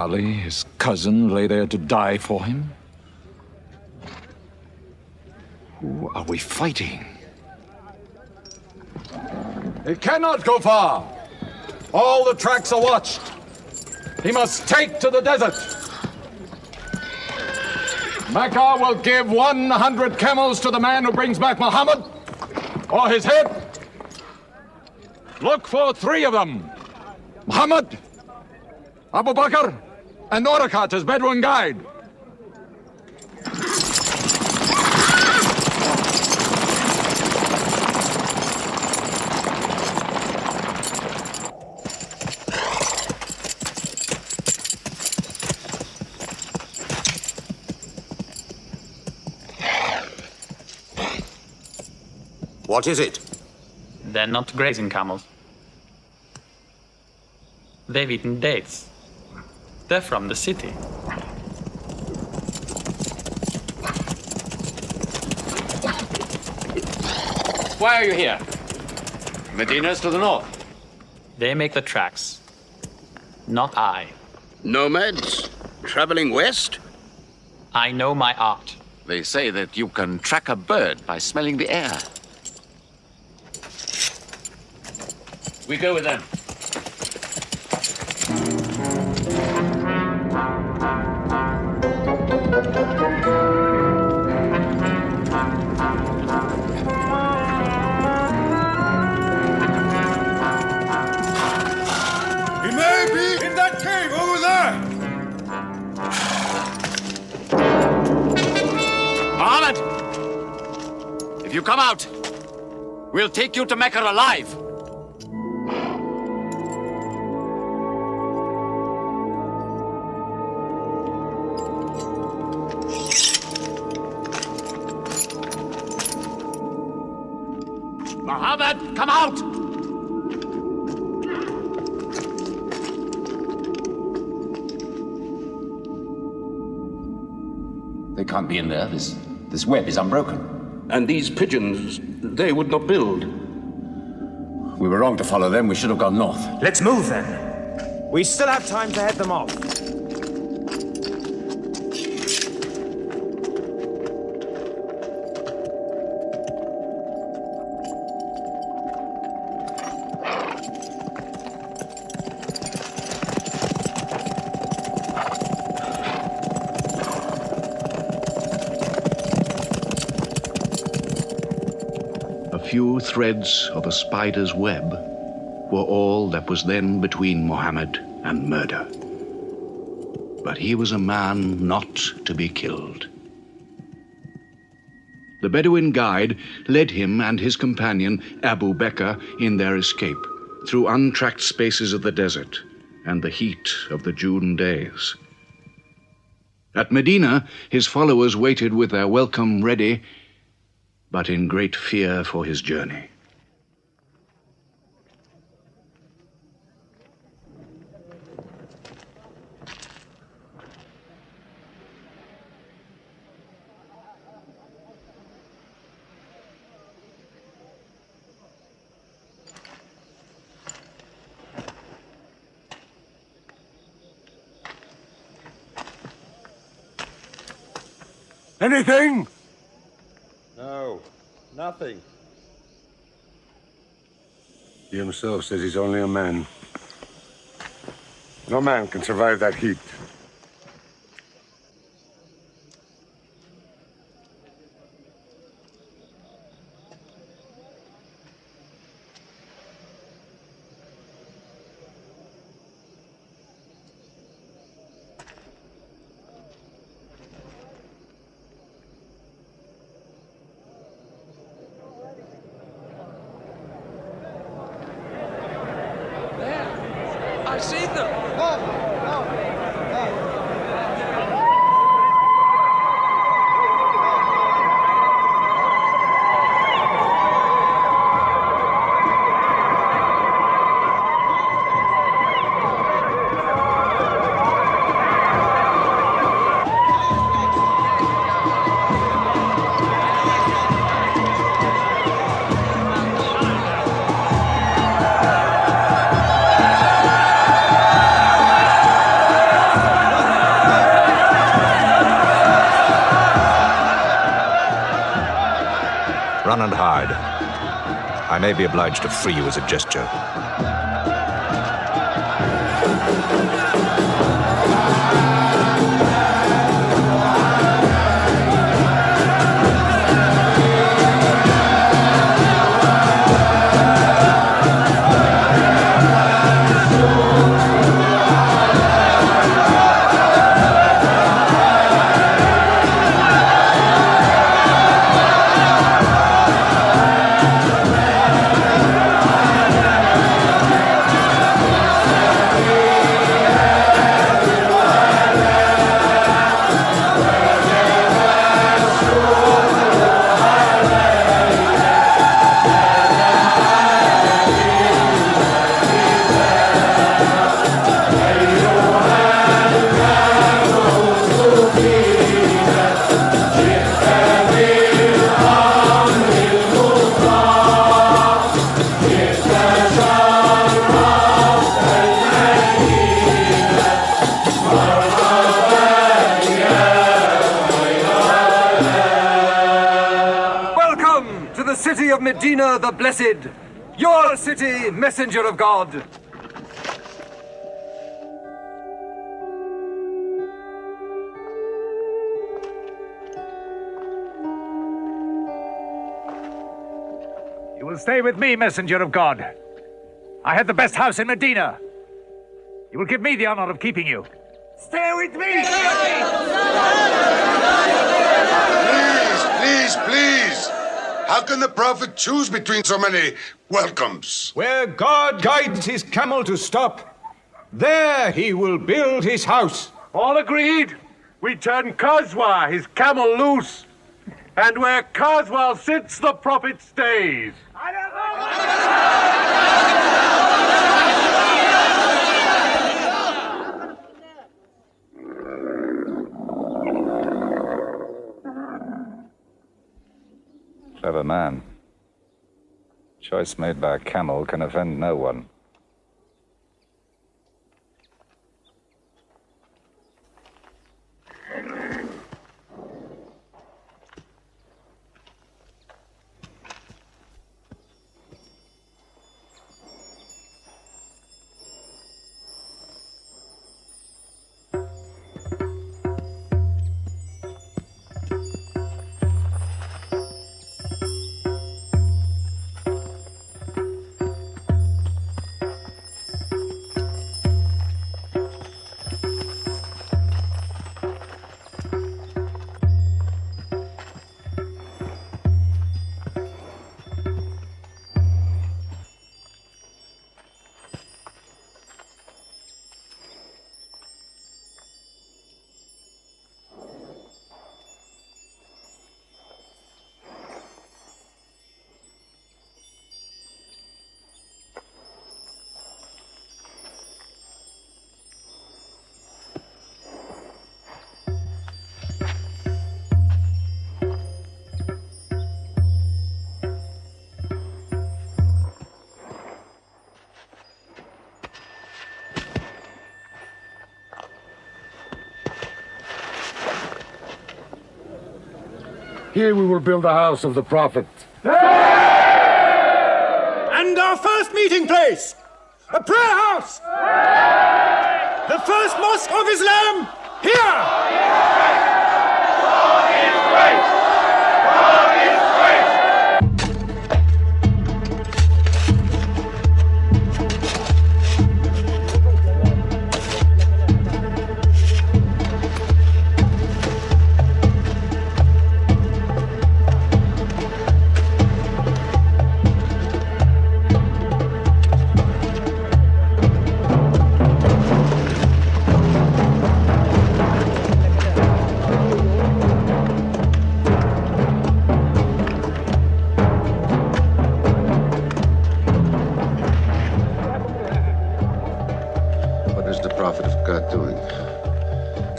Ali, his cousin, lay there to die for him? Who are we fighting? He cannot go far. All the tracks are watched. He must take to the desert. Mecca will give 100 camels to the man who brings back Muhammad, or his head. Look for 3 of them. Muhammad, Abu Bakr, and Orakat as Bedouin guide. What is it? They're not grazing camels. They've eaten dates. They're from the city. Why are you here? Medina's to the north. They make the tracks. Not I. Nomads? Traveling west? I know my art. They say that you can track a bird by smelling the air. We go with them. He may be in that cave over there! Mohammed! If you come out, we'll take you to Mecca alive. Mohammed, come out! They can't be in there. This web is unbroken. And these pigeons, they would not build. We were wrong to follow them. We should have gone north. Let's move then. We still have time to head them off. Few threads of a spider's web were all that was then between Mohammed and murder. But he was a man not to be killed. The Bedouin guide led him and his companion, Abu Bakr, in their escape through untracked spaces of the desert and the heat of the June days. At Medina, his followers waited with their welcome ready, but in great fear for his journey. Anything? No, nothing. He himself says he's only a man. No man can survive that heat. I see them! and hide. I may be obliged to free you as a gesture. Medina the Blessed, your city, messenger of God. You will stay with me, messenger of God. I had the best house in Medina. You will give me the honor of keeping you. Stay with me! Please! How can the Prophet choose between so many welcomes? Where God guides his camel to stop, there he will build his house. All agreed. We turn Qazwa, his camel, loose. And where Qazwa sits, the Prophet stays. Clever man. Choice made by a camel can offend no one. Here we will build the house of the Prophet. And our first meeting place, a prayer house. The first mosque of Islam, here. God is great. God is great.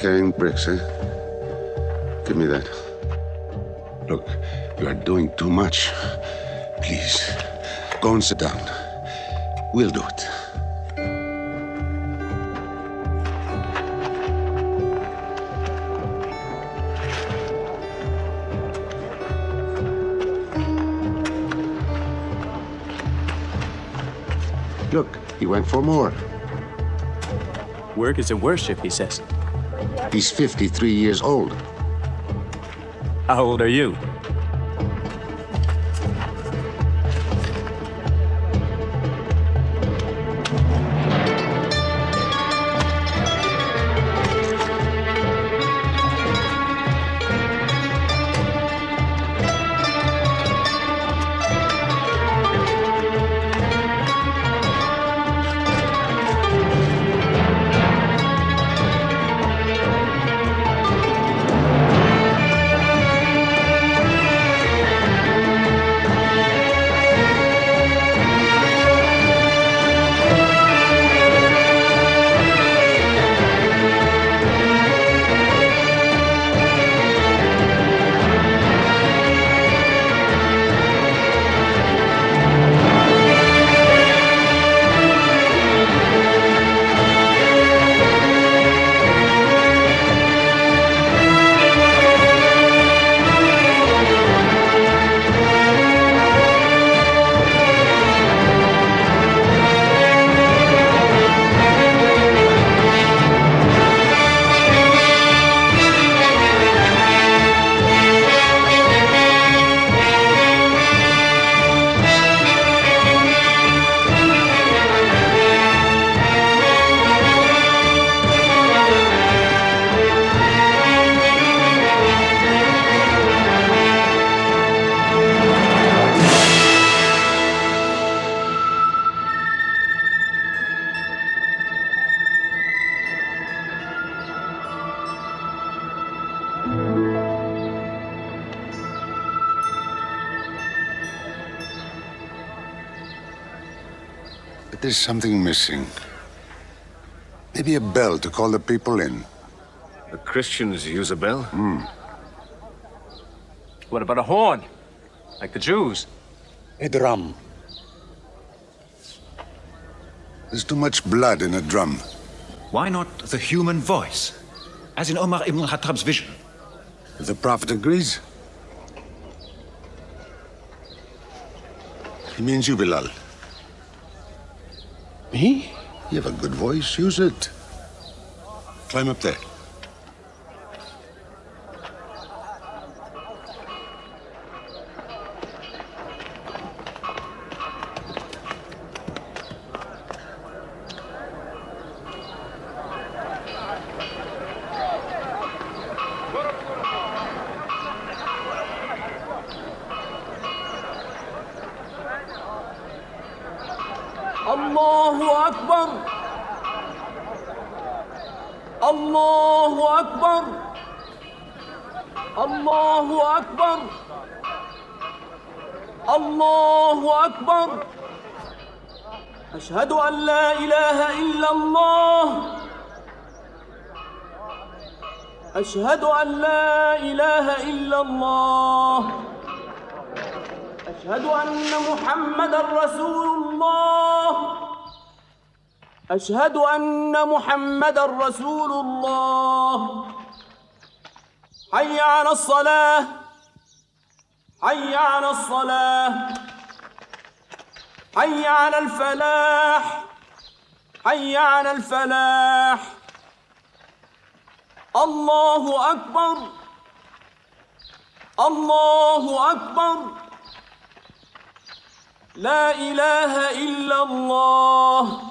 Carrying bricks, eh? Give me that. Look, you are doing too much. Please, go and sit down. We'll do it. Look, he went for more. Work is a worship, he says. He's 53 years old. How old are you? But there's something missing. Maybe a bell to call the people in. The Christians use a bell? What about a horn? Like the Jews? A drum. There's too much blood in a drum. Why not the human voice? As in Omar ibn al-Khattab's vision. If the Prophet agrees. He means you, Bilal. Me? You have a good voice. Use it. Climb up there. الله أكبر الله أكبر الله أكبر الله أكبر أشهد أن لا إله إلا الله أشهد أن لا إله إلا الله أشهد أن محمدًا رسول الله أشهد أن محمدًا رسول الله حي على الصلاة حي على الصلاة حي على الفلاح حي على الفلاح الله أكبر الله أكبر لا إله إلا الله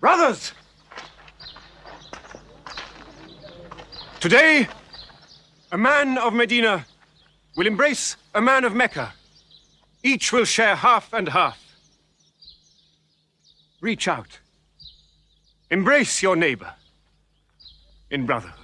Brothers! Today, a man of Medina will embrace a man of Mecca. Each will share half and half. Reach out. Embrace your neighbor in brotherhood.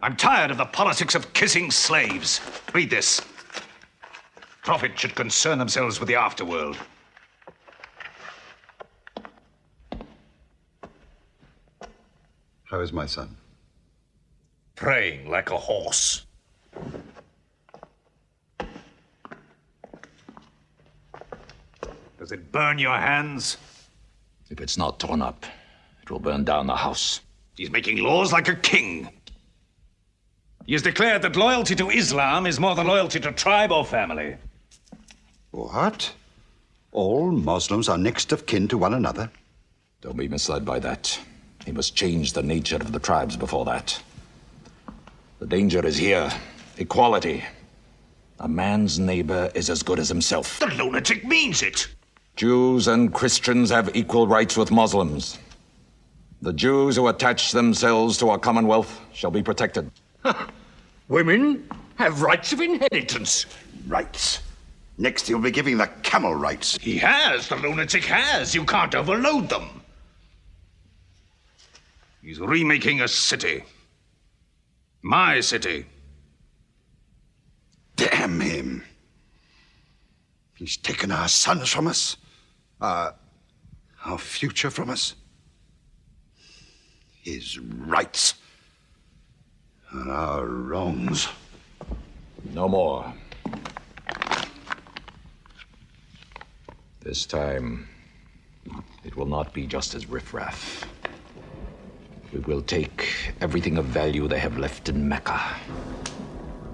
I'm tired of the politics of kissing slaves. Read this. Prophets should concern themselves with the afterworld. How is my son? Praying like a horse. Does it burn your hands? If it's not torn up, it will burn down the house. He's making laws like a king. He has declared that loyalty to Islam is more than loyalty to tribe or family. What? All Muslims are next of kin to one another? Don't be misled by that. He must change the nature of the tribes before that. The danger is here. Equality. A man's neighbor is as good as himself. The lunatic means it. Jews and Christians have equal rights with Muslims. The Jews who attach themselves to our commonwealth shall be protected. Women have rights of inheritance. Rights? Next he'll be giving the camel rights. He has. The lunatic has. You can't overload them. He's remaking a city. My city. Damn him. He's taken our sons from us. Our future from us. His rights and our wrongs. No more. This time, it will not be just as riffraff. We will take everything of value they have left in Mecca.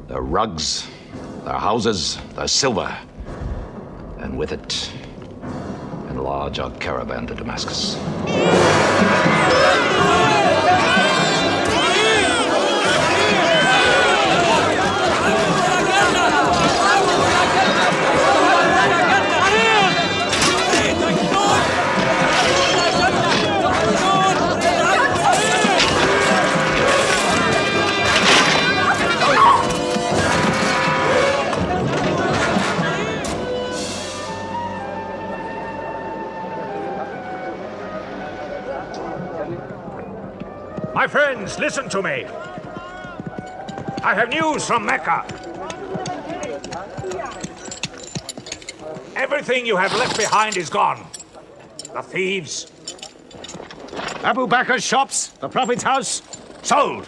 Their rugs, their houses, their silver. And with it, enlarge our caravan to Damascus. My friends, listen to me. I have news from Mecca. Everything you have left behind is gone. The thieves. Abu Bakr's shops, the Prophet's house, sold.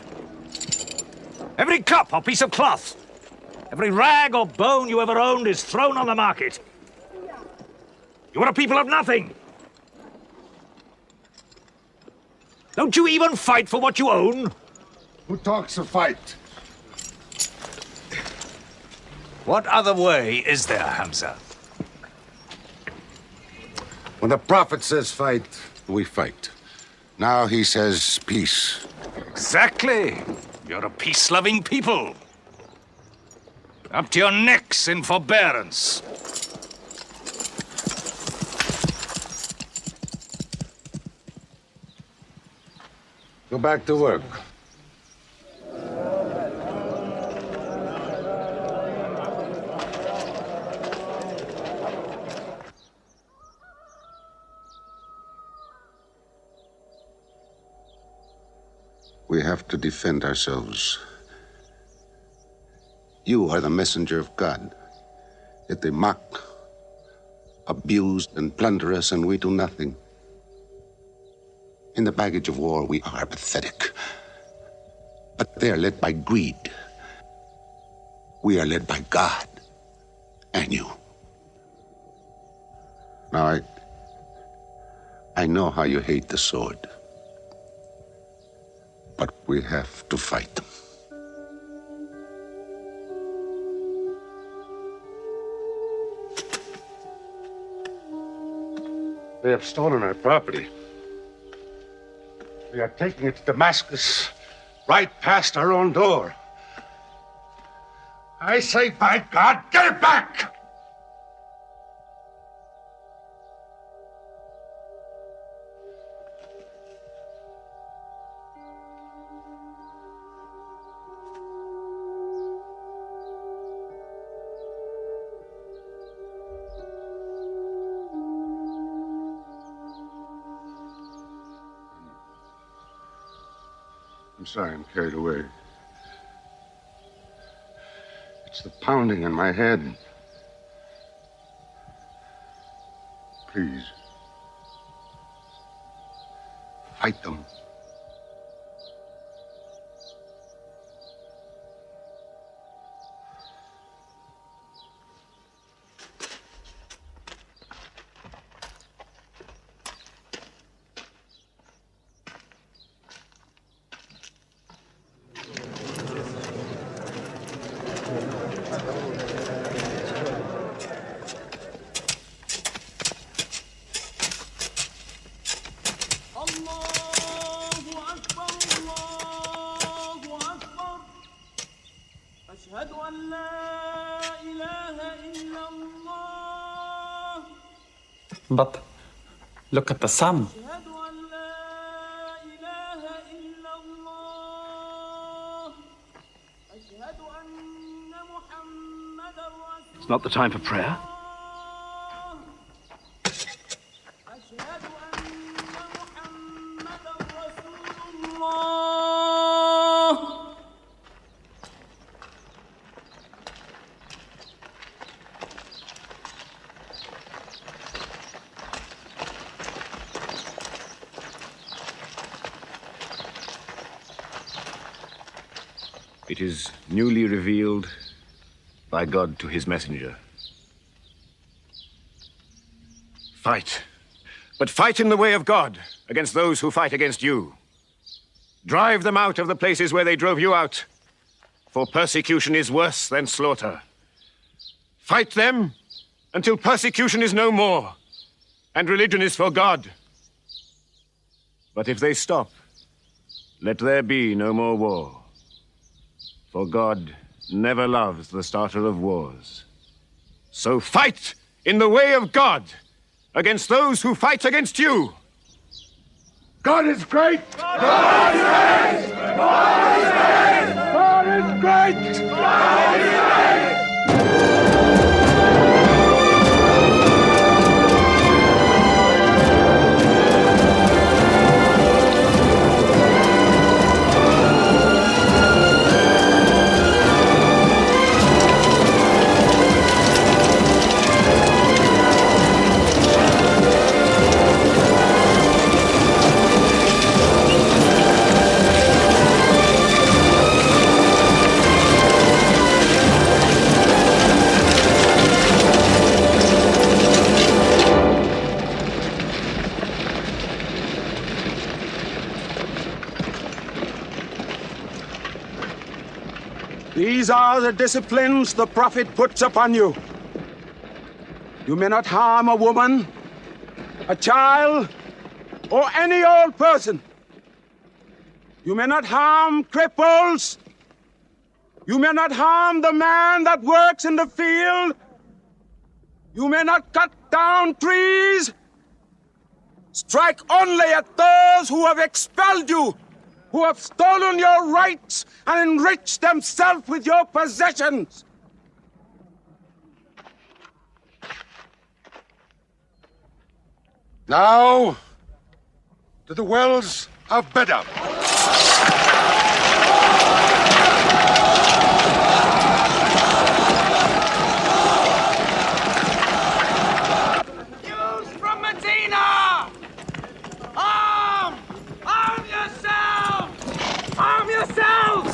Every cup or piece of cloth, every rag or bone you ever owned is thrown on the market. You are a people of nothing. Don't you even fight for what you own? Who talks of fight? What other way is there, Hamza? When the Prophet says fight, we fight. Now he says peace. Exactly. You're a peace-loving people. Up to your necks in forbearance. Go back to work. We have to defend ourselves. You are the messenger of God. Yet they mock, abuse, and plunder us, and we do nothing. In the baggage of war, we are pathetic. But they are led by greed. We are led by God and you. Now, I know how you hate the sword. But we have to fight them. They have stolen our property. We are taking it to Damascus, right past our own door. I say, by God, get it back! I'm sorry, I'm carried away. It's the pounding in my head. Please. Fight them. But look at the sun. It's not the time for prayer. It is newly revealed by God to his messenger. Fight. But fight in the way of God against those who fight against you. Drive them out of the places where they drove you out, for persecution is worse than slaughter. Fight them until persecution is no more, and religion is for God. But if they stop, let there be no more war. For God never loves the starter of wars. So fight in the way of God against those who fight against you. God is great! God is great! God is great! God is great! God is great! These are the disciplines the Prophet puts upon you. You may not harm a woman, a child, or any old person. You may not harm cripples. You may not harm the man that works in the field. You may not cut down trees. Strike only at those who have expelled you, who have stolen your rights and enriched themselves with your possessions. Now, to the wells of Bedr. News from Medina! Arm! Arm yourselves! Arm yourselves!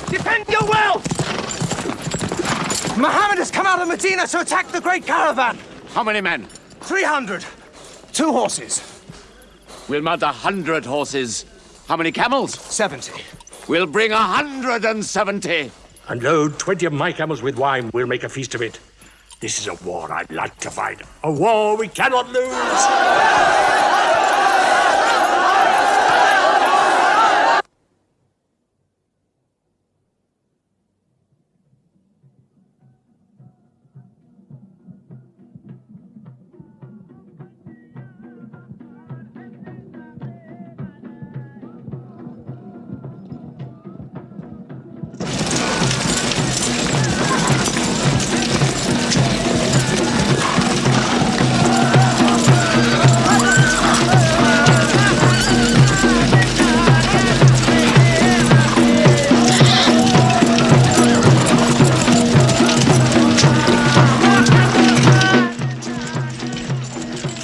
Defend your wealth! Mohammed has come out of Medina to attack the great caravan. How many men? 300. 2 horses. We'll mount 100 horses. How many camels? 70. We'll bring 170. And load 20 of my camels with wine. We'll make a feast of it. This is a war I'd like to fight. A war we cannot lose.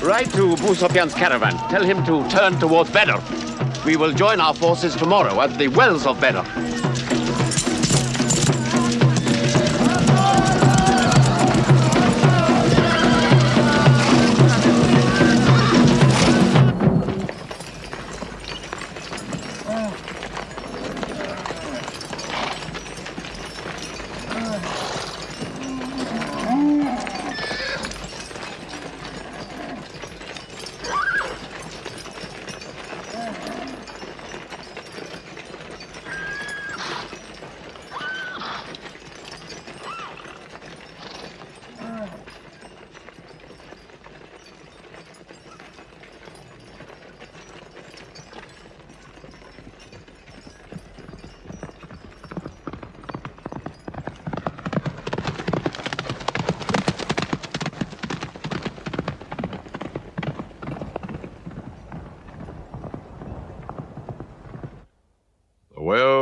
Write to Abu Sufyan's caravan. Tell him to turn towards Bedr. We will join our forces tomorrow at the wells of Bedr.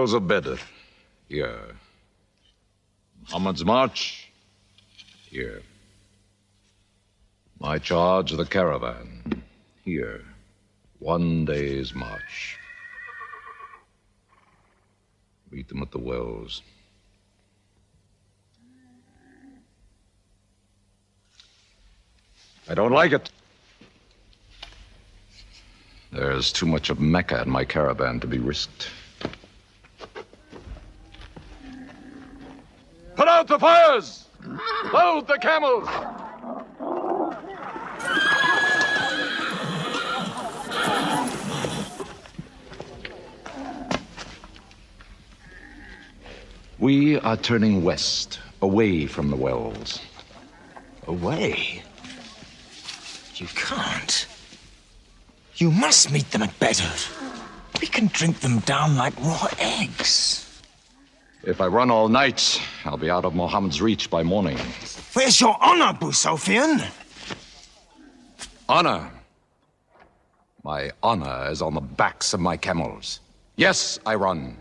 Wells of Bedr. Here. Muhammad's march. Here. My charge of the caravan. Here. 1 day's march. Meet them at the wells. I don't like it. There's too much of Mecca in my caravan to be risked. Put out the fires! Load the camels! We are turning west, away from the wells. Away? You can't. You must meet them at Bedr. We can drink them down like raw eggs. If I run all night, I'll be out of Mohammed's reach by morning. Where's your honor, Abu Sufyan? Honor? My honor is on the backs of my camels. Yes, I run.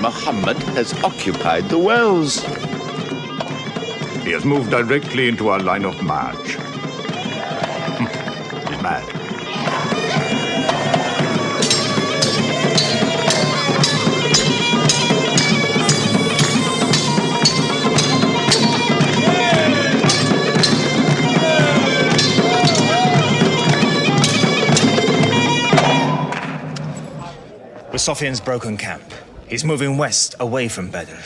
Mohammed has occupied the wells. He has moved directly into our line of march. He's mad. Sufyan's broken camp. He's moving west, away from Bedr.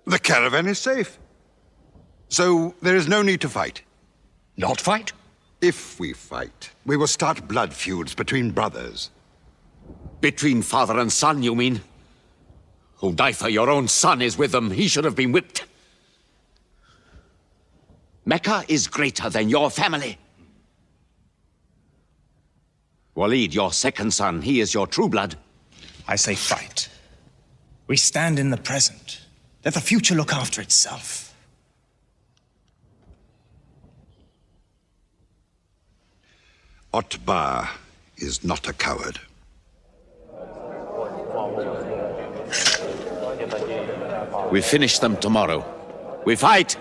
The caravan is safe. So there is no need to fight. Not fight? If we fight, we will start blood feuds between brothers. Between father and son, you mean? Hudayfa, your own son, is with them. He should have been whipped. Mecca is greater than your family. Walid, your second son, he is your true blood. I say fight. We stand in the present. Let the future look after itself. Otbah is not a coward. We finish them tomorrow. We fight!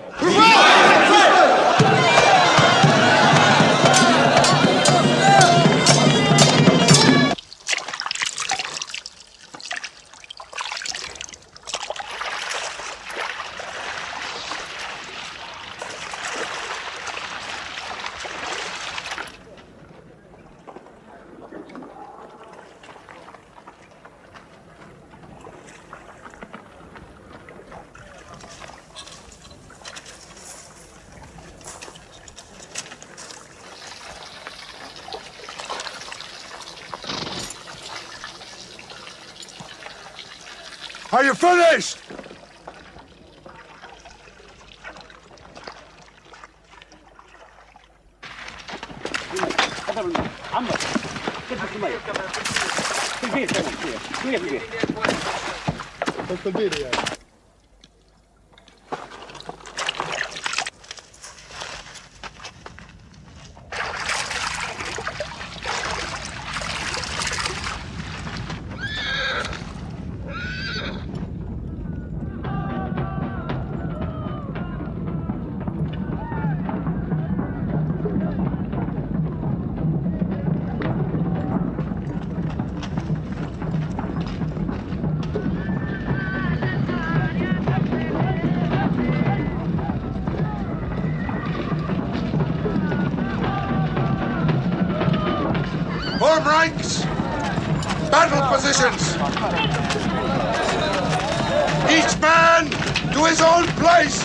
Are you finished? Form ranks! Battle positions! Each man to his own place!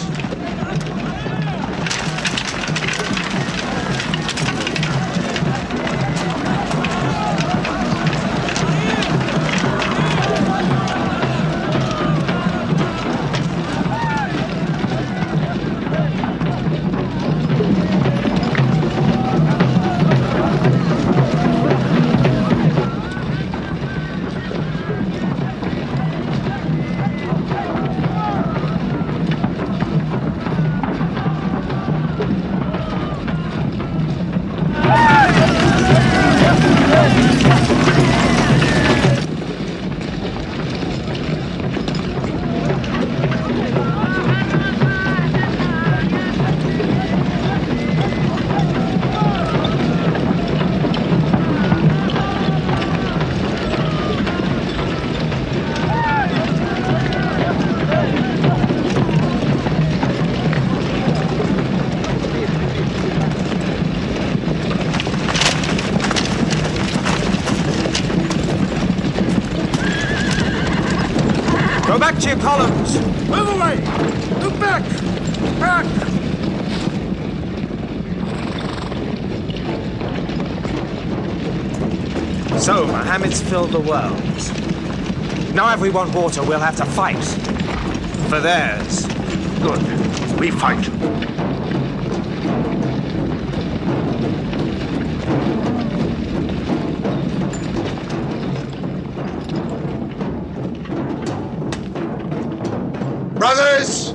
Back to your columns! Move away! Look back! Back! So, Mohammed's filled the world. Now if we want water, we'll have to fight. For theirs. Good. We fight. Brothers,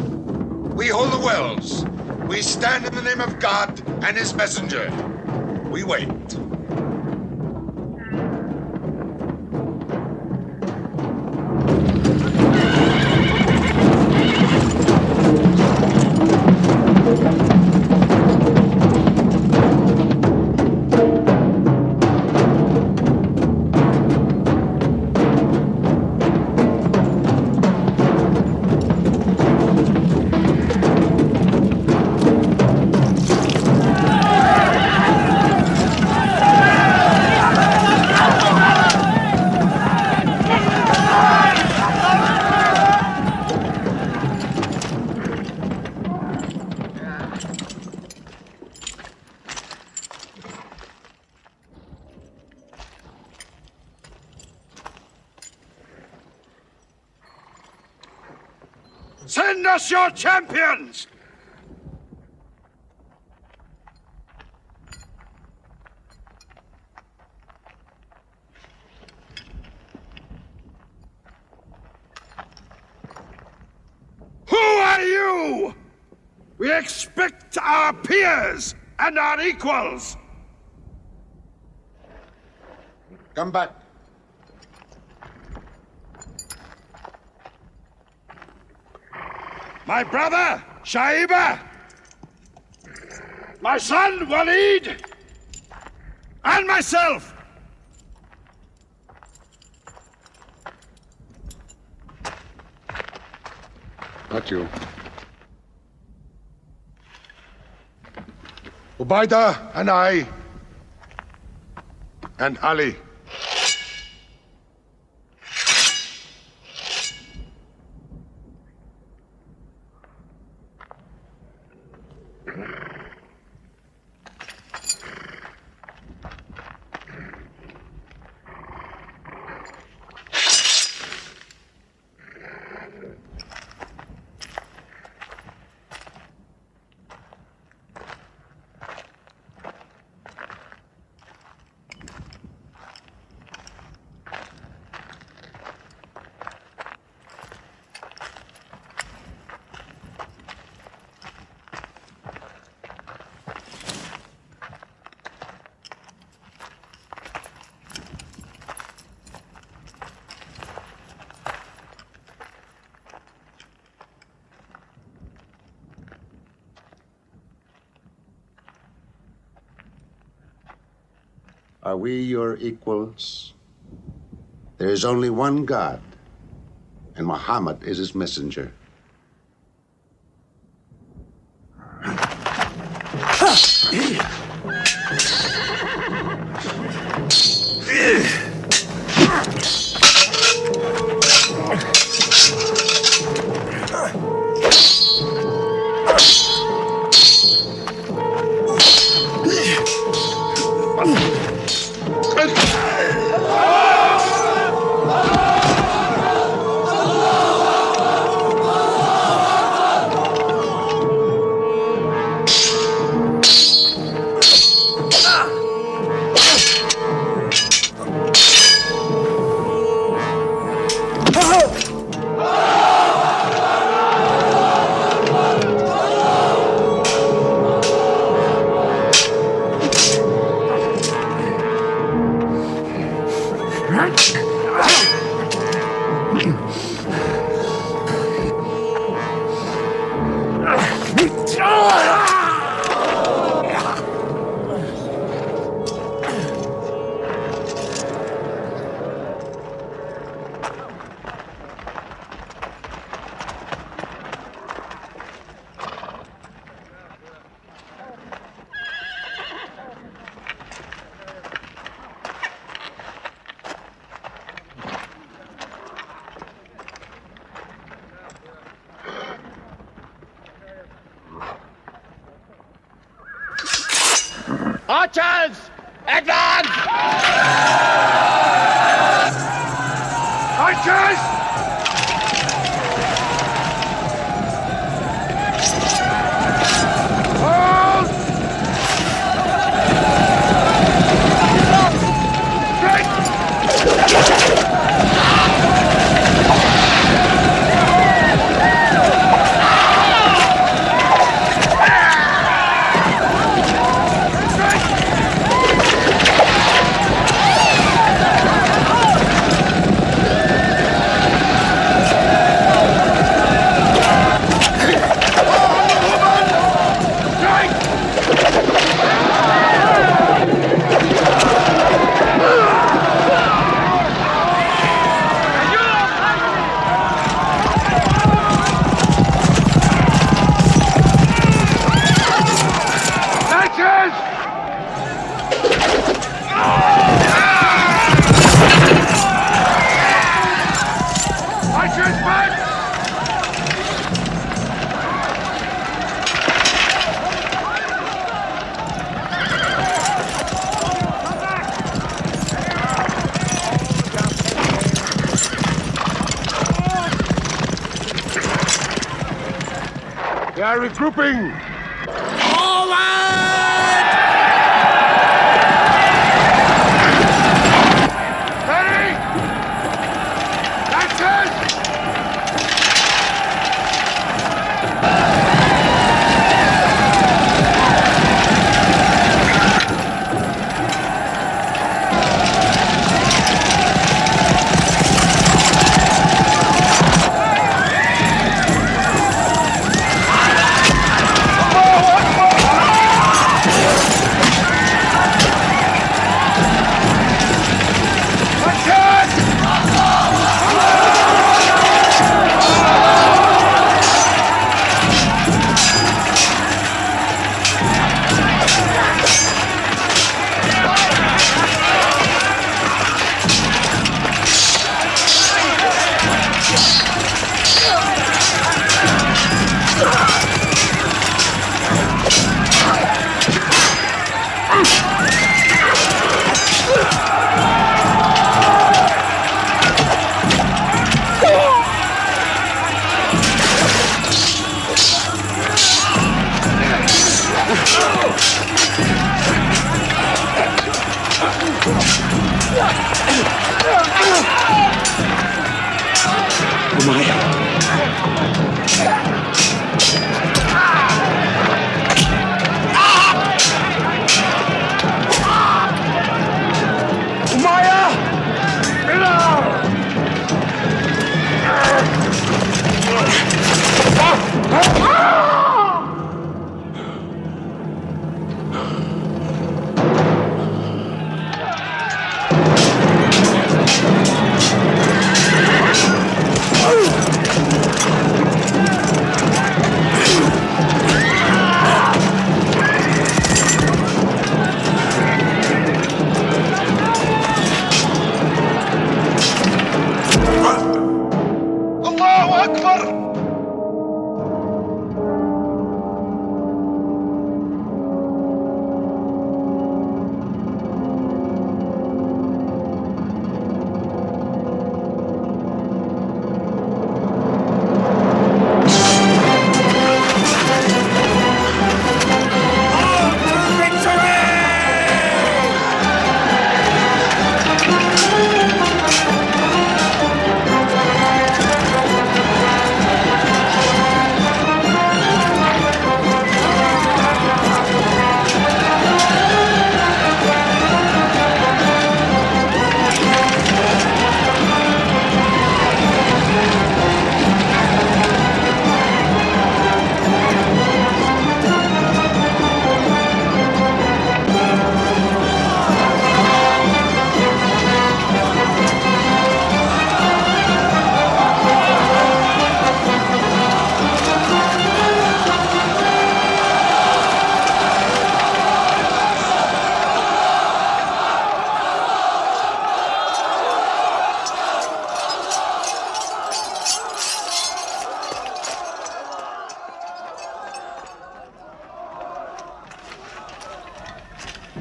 we hold the wells. We stand in the name of God and his messenger. We wait. Send us your champions! Who are you? We expect our peers and our equals. Come back. My brother, Shaiba. My son, Walid. And myself. Not you. Ubaida and I. And Ali. Are we your equals? There is only one God, and Muhammad is his messenger. Archers! Advance! Archers! Hold! They are regrouping!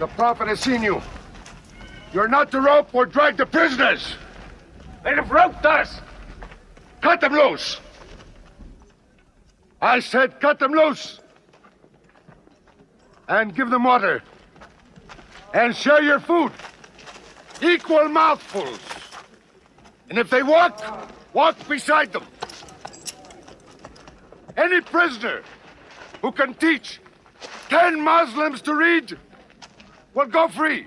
The Prophet has seen you. You're not to rope or drag the prisoners. They have roped us. Cut them loose. I said cut them loose. And give them water. And share your food. Equal mouthfuls. And if they walk, walk beside them. Any prisoner who can teach 10 Muslims to read will go free.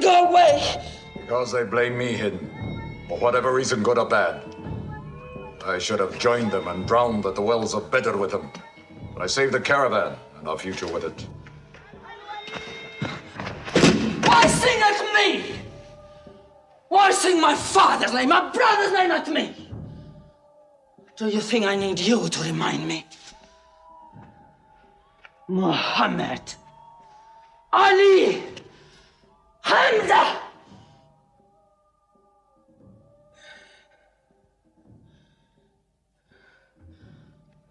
Go away! Because they blame me, Hidden. For whatever reason, good or bad. I should have joined them and drowned at the wells of Bedr with them. But I saved the caravan and our future with it. Why sing at me? Why sing my father's name, my brother's name at me? Do you think I need you to remind me? Mohammad, Ali, Hamza!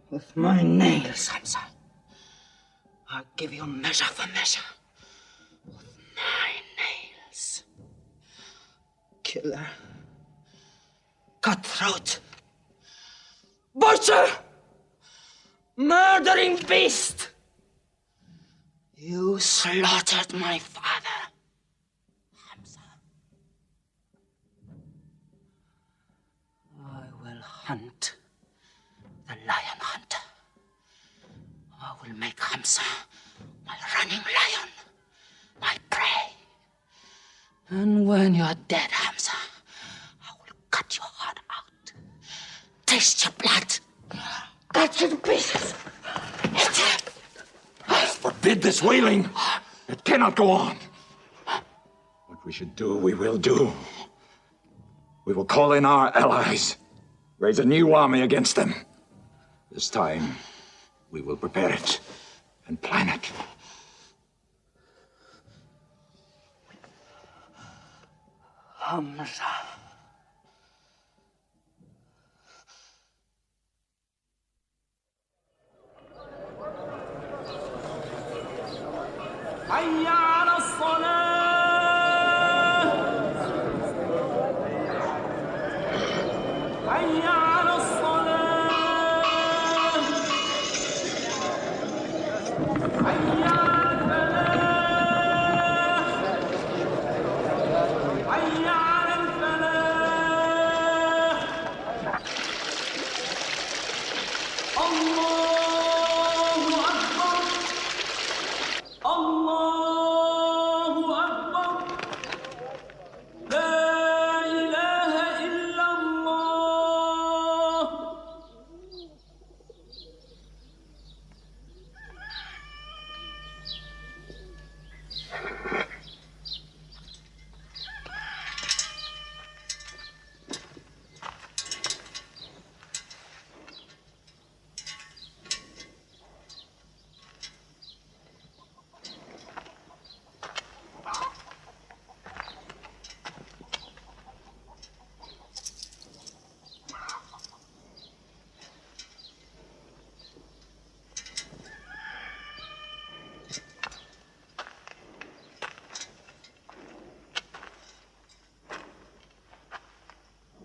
With my nails, Hamza, I'll give you measure for measure. With my nails. Killer. Cutthroat. Butcher! Murdering beast! You slaughtered my father. Hunt the lion hunter. I will make Hamza my running lion, my prey. And when you're dead, Hamza, I will cut your heart out, taste your blood, cut you to pieces. Forbid this wailing. It cannot go on. What we should do, we will do. We will call in our allies. Raise a new army against them. This time, we will prepare it and plan it. Hamza. حي على الصلاة. حي على الصلاة. حي على الفلاح. حي على الفلاح. الله أكبر. الله أكبر. لا إله إلا الله.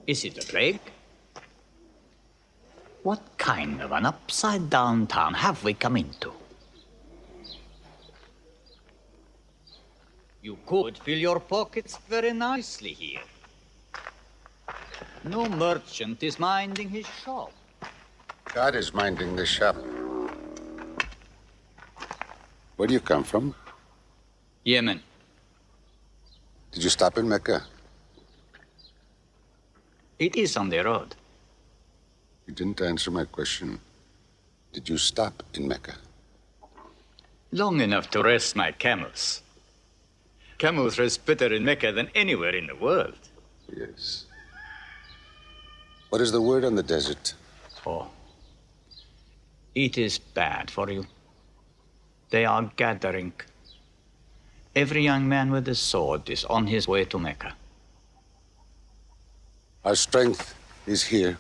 Is it a plague? What kind of an upside-down town have we come into? You could fill your pockets very nicely here. No merchant is minding his shop. God is minding the shop. Where do you come from? Yemen. Did you stop in Mecca? It is on the road. You didn't answer my question. Did you stop in Mecca? Long enough to rest my camels. Camels rest better in Mecca than anywhere in the world. Yes. What is the word on the desert? Oh. It is bad for you. They are gathering. Every young man with a sword is on his way to Mecca. Our strength is here.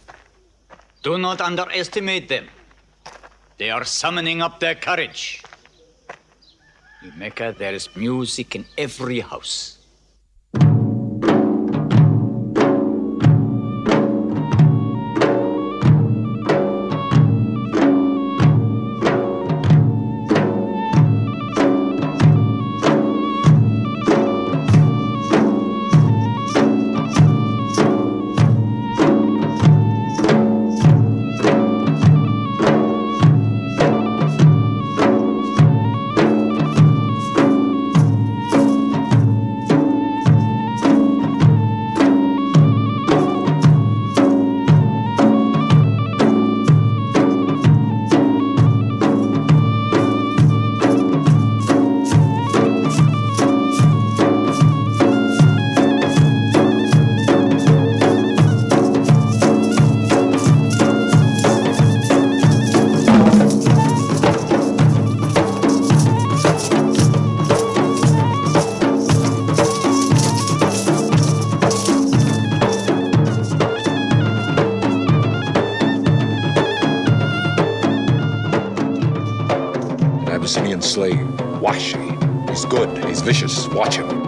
Do not underestimate them. They are summoning up their courage. In Mecca, there is music in every house. Slave, Washi. He's good, he's vicious. Watch him.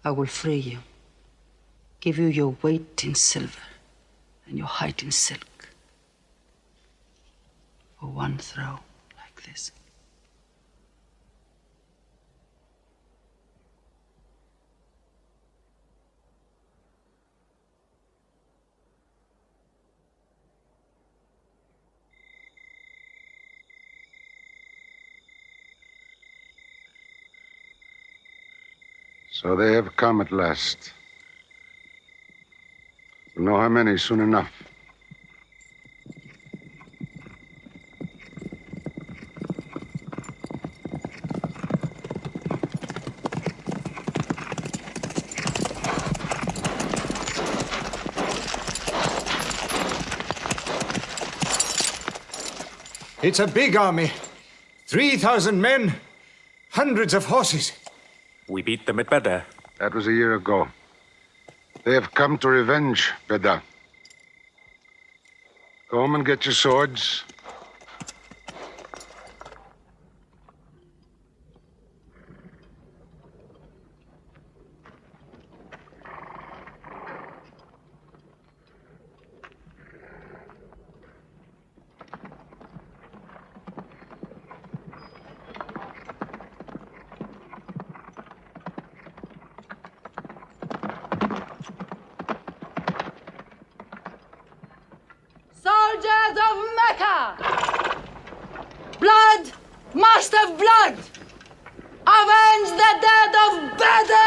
I will free you, give you your weight in silver and your height in silk for one throw like this. So they have come at last. We'll know how many soon enough. It's a big army. 3,000 men, hundreds of horses. We beat them at Badr. That was a year ago. They have come to revenge Badr. Go home and get your swords. Soldiers of Mecca! Blood must have blood! Avenge the dead of Badr!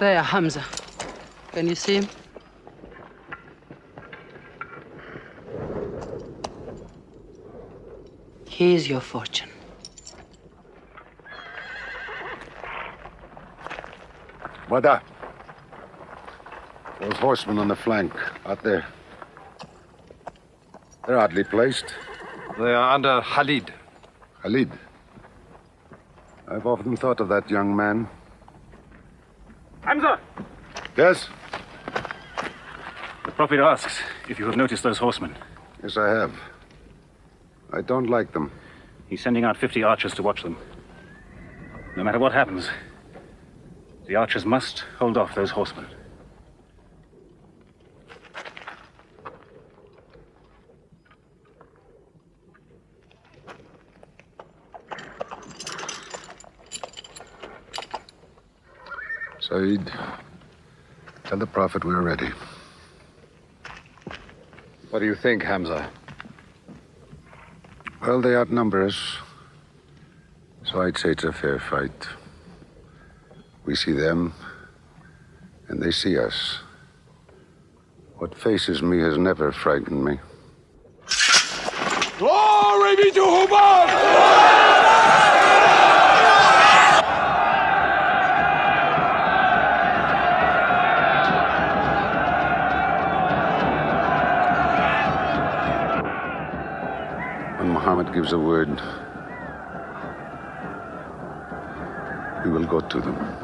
There, Hamza. Can you see him? Here's your fortune. Wada. Those horsemen on the flank, out there. They're oddly placed. They are under Khalid. Khalid? I've often thought of that young man. Hamza! Yes? The Prophet asks if you have noticed those horsemen. Yes, I have. I don't like them. He's sending out 50 archers to watch them. No matter what happens, the archers must hold off those horsemen. Saeed, tell the Prophet we're ready. What do you think, Hamza? Well, they outnumber us, so I'd say it's a fair fight. We see them, and they see us. What faces me has never frightened me. Glory be to Hubbard! When Mohammed gives a word, we will go to them.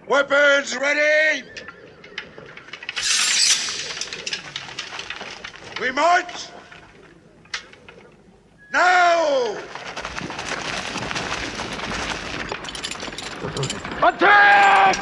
Weapons ready! We march! Now! Attack!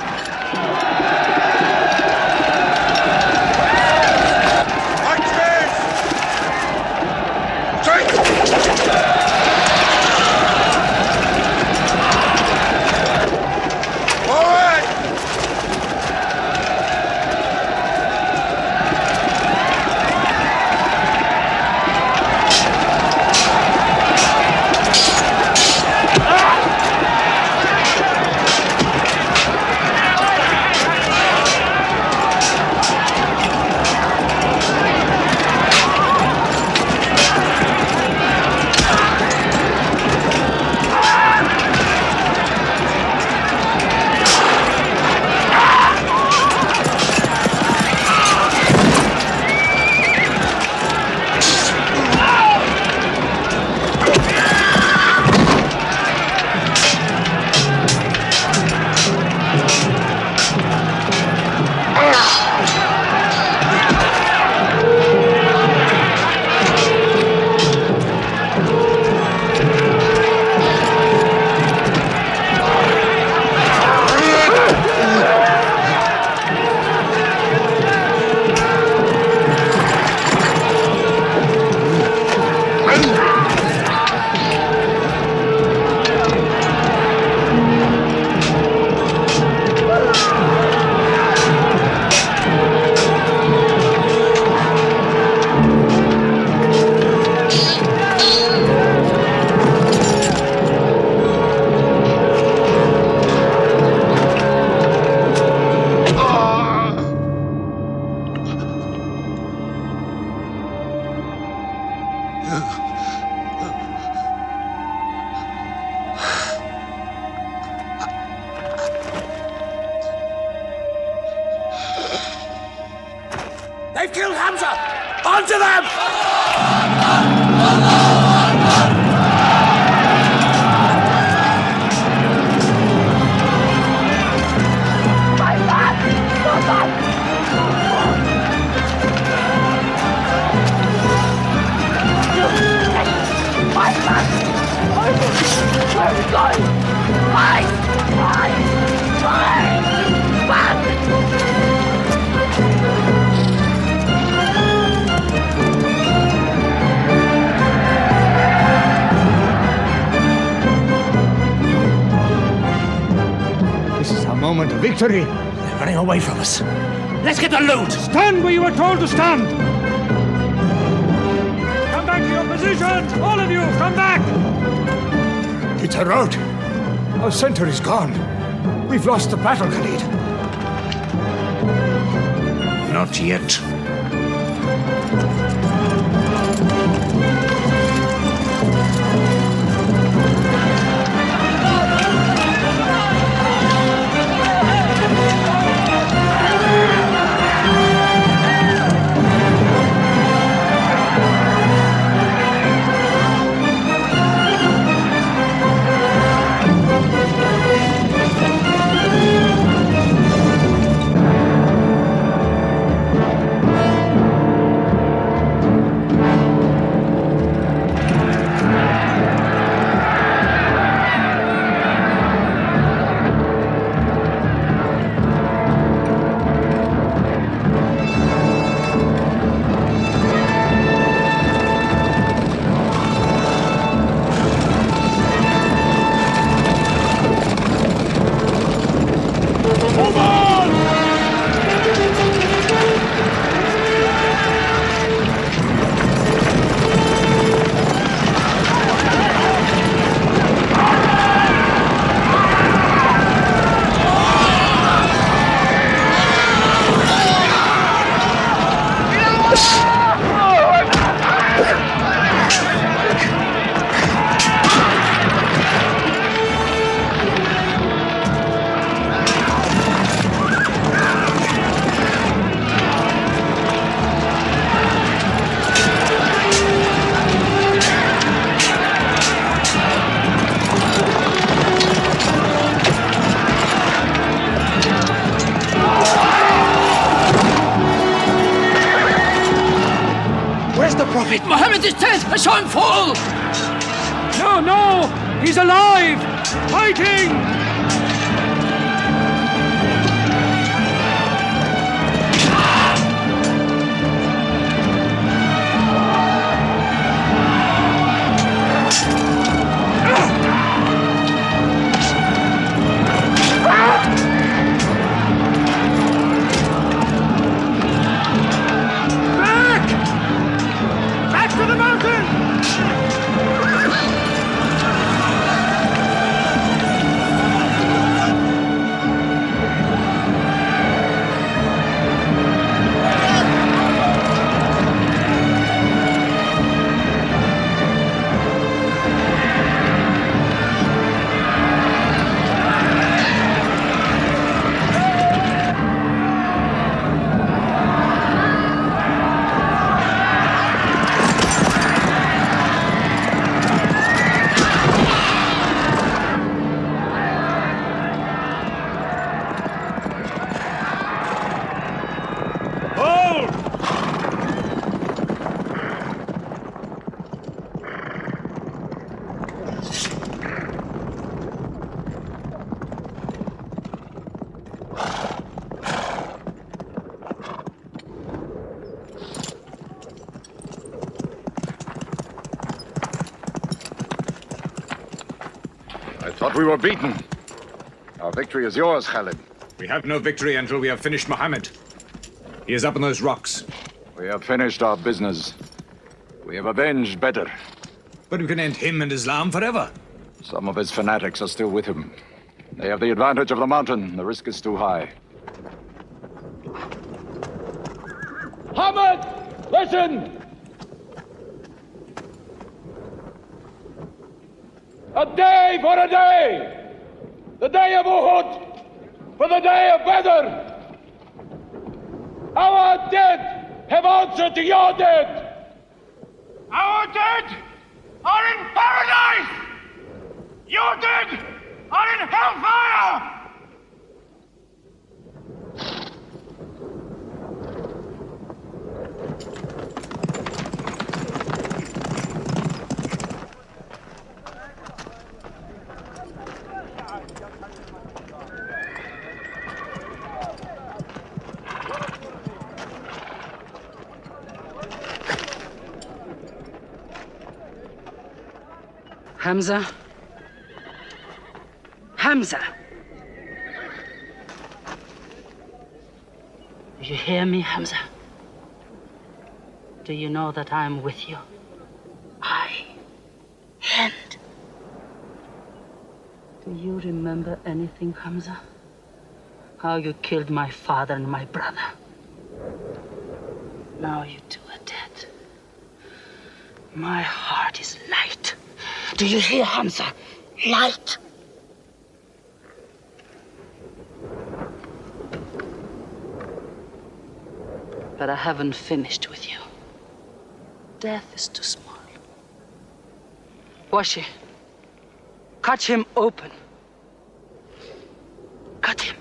They've killed Hamza! Onto them! Where are we going? moment of victory. They're running away from us. Let's get the loot! Stand where you were told to stand! Come back to your positions! All of you, come back! It's a rout. Our center is gone. We've lost the battle, Khalid. Not yet. Mohammed is dead! I saw him fall! No! He's alive! Fighting! Back to the mountain! Thought we were beaten. Our victory is yours, Khalid. We have no victory until we have finished Mohammed. He is up on those rocks. We have finished our business. We have avenged Badr. But we can end him and Islam forever. Some of his fanatics are still with him. They have the advantage of the mountain. The risk is too high. Muhammad, listen! A day for a day! The day of Uhud for the day of Badr! Our dead have answered to your dead! Our dead are in paradise! Your dead are in hellfire! Hamza? Hamza! Do you hear me, Hamza? Do you know that I'm with you? And do you remember anything, Hamza? How you killed my father and my brother. Now you two are dead. My heart is light. Do you hear, Hamza? Light. But I haven't finished with you. Death is too small. Washi, cut him open. Cut him.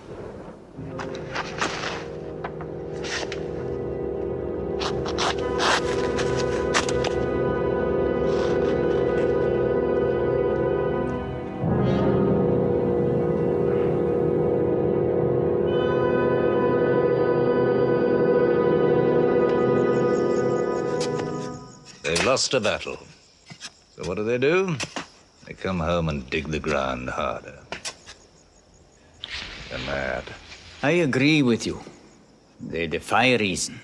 They've lost a battle. So what do? They come home and dig the ground harder. They're mad. I agree with you. They defy reason.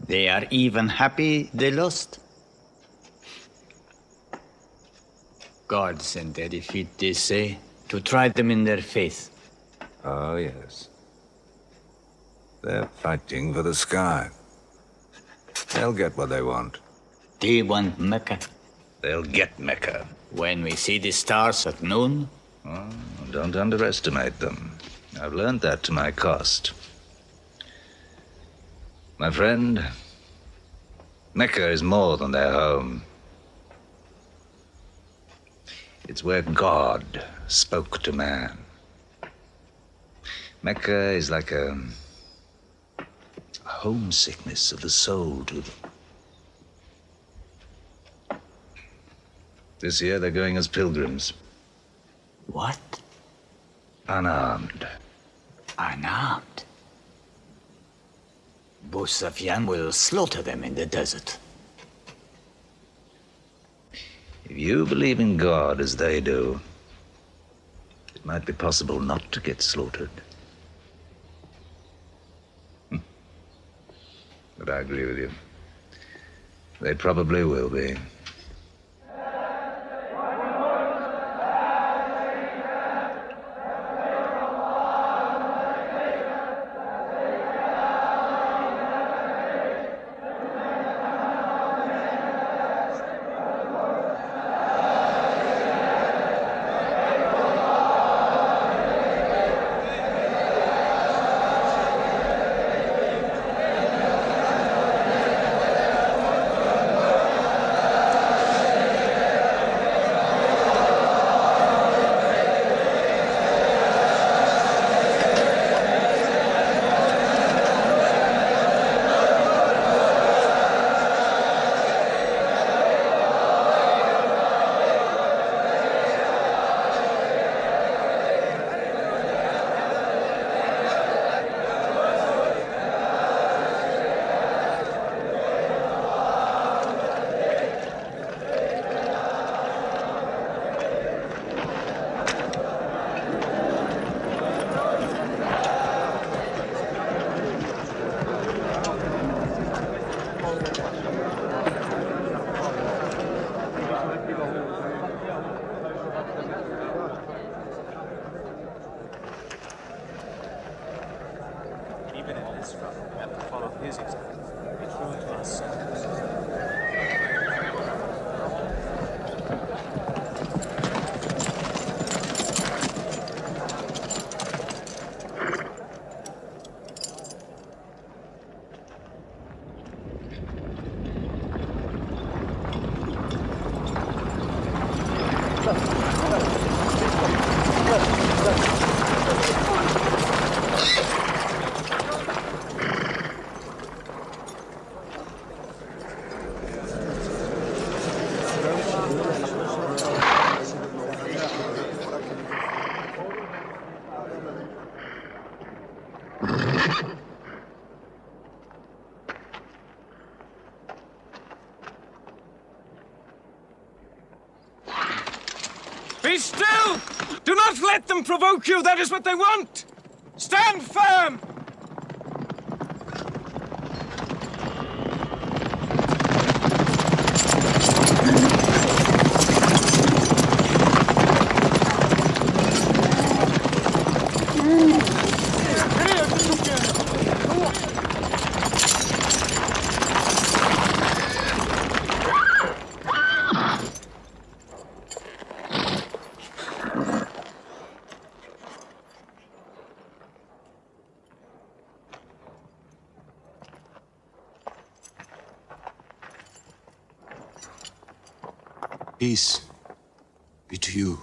They are even happy they lost. God sent their defeat, they say, to try them in their faith. Oh, yes. They're fighting for the sky. They'll get what they want. They want Mecca. They'll get Mecca. When we see the stars at noon? Oh, don't underestimate them. I've learned that to my cost. My friend, Mecca is more than their home. It's where God spoke to man. Mecca is like a homesickness of the soul to them. This year they're going as pilgrims. What? Unarmed. Unarmed? Abu Sufyan will slaughter them in the desert. If you believe in God as they do, it might be possible not to get slaughtered. But I agree with you. They probably will be. Be still! Do not let them provoke you! That is what they want! Stand firm! Peace be to you.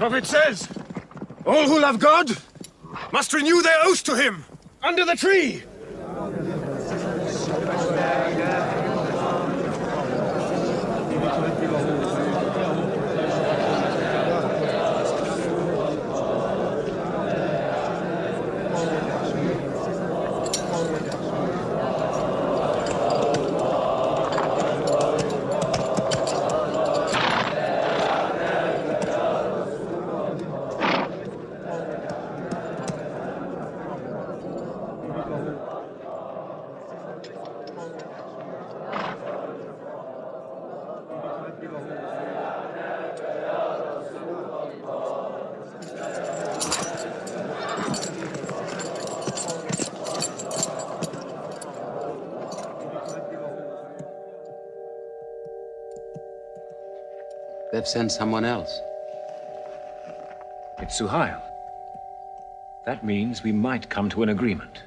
The prophet says, all who love God must renew their oath to him under the tree. They've sent someone else. It's Suhail. That means we might come to an agreement.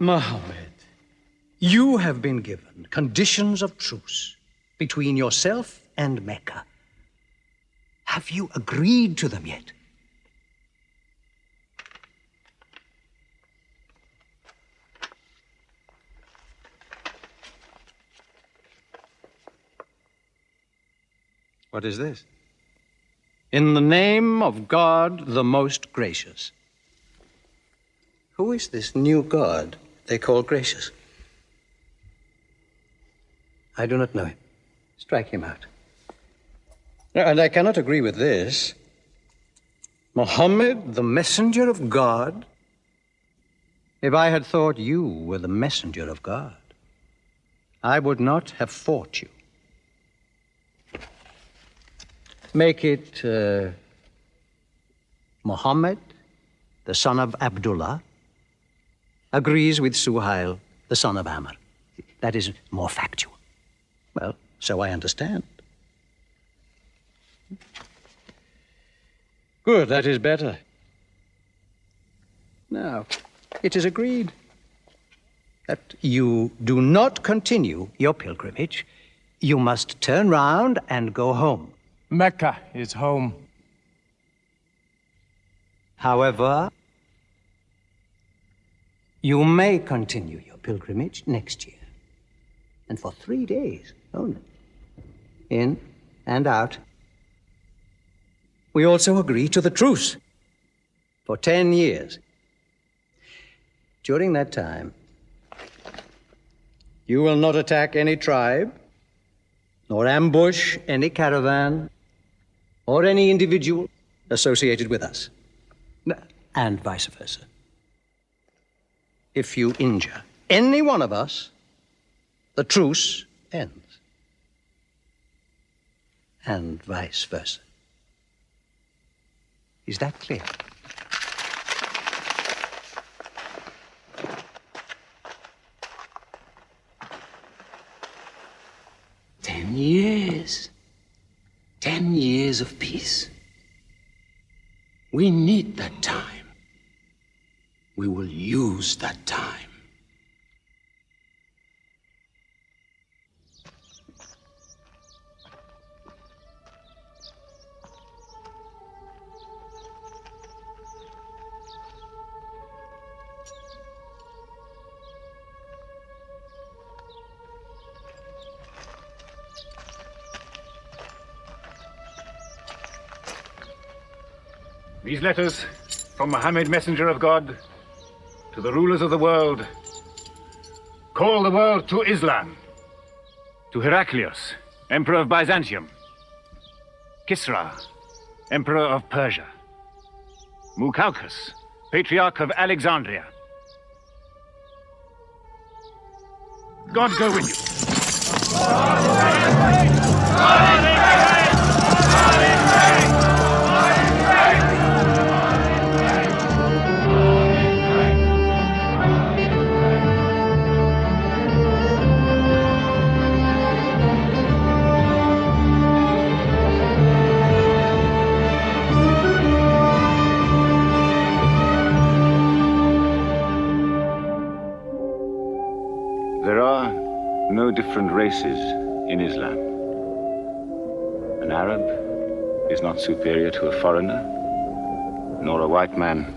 Mohammed, you have been given conditions of truce between yourself and Mecca. Have you agreed to them yet? What is this? In the name of God, the most gracious. Who is this new God they call gracious? I do not know him. Strike him out. And I cannot agree with this. Mohammed, the messenger of God? If I had thought you were the messenger of God, I would not have fought you. Make it Mohammed, the son of Abdullah, agrees with Suhail, the son of Amr. That is more factual. Well, so I understand. Good, that is better. Now, it is agreed that you do not continue your pilgrimage. You must turn round and go home. Mecca is home. However, you may continue your pilgrimage next year, and for 3 days only, in and out. We also agree to the truce for 10 years. During that time, you will not attack any tribe, nor ambush any caravan, or any individual associated with us, and vice versa. If you injure any one of us, the truce ends, and vice versa. Is that clear? years. 10 years of peace. We need that time. We will use that time. These letters from Mohammed, messenger of God, to the rulers of the world, call the world to Islam. To Heraclius, emperor of Byzantium. Kisra, emperor of Persia. Muqawqis, patriarch of Alexandria. God go with you. There are no different races in Islam. An Arab is not superior to a foreigner, nor a white man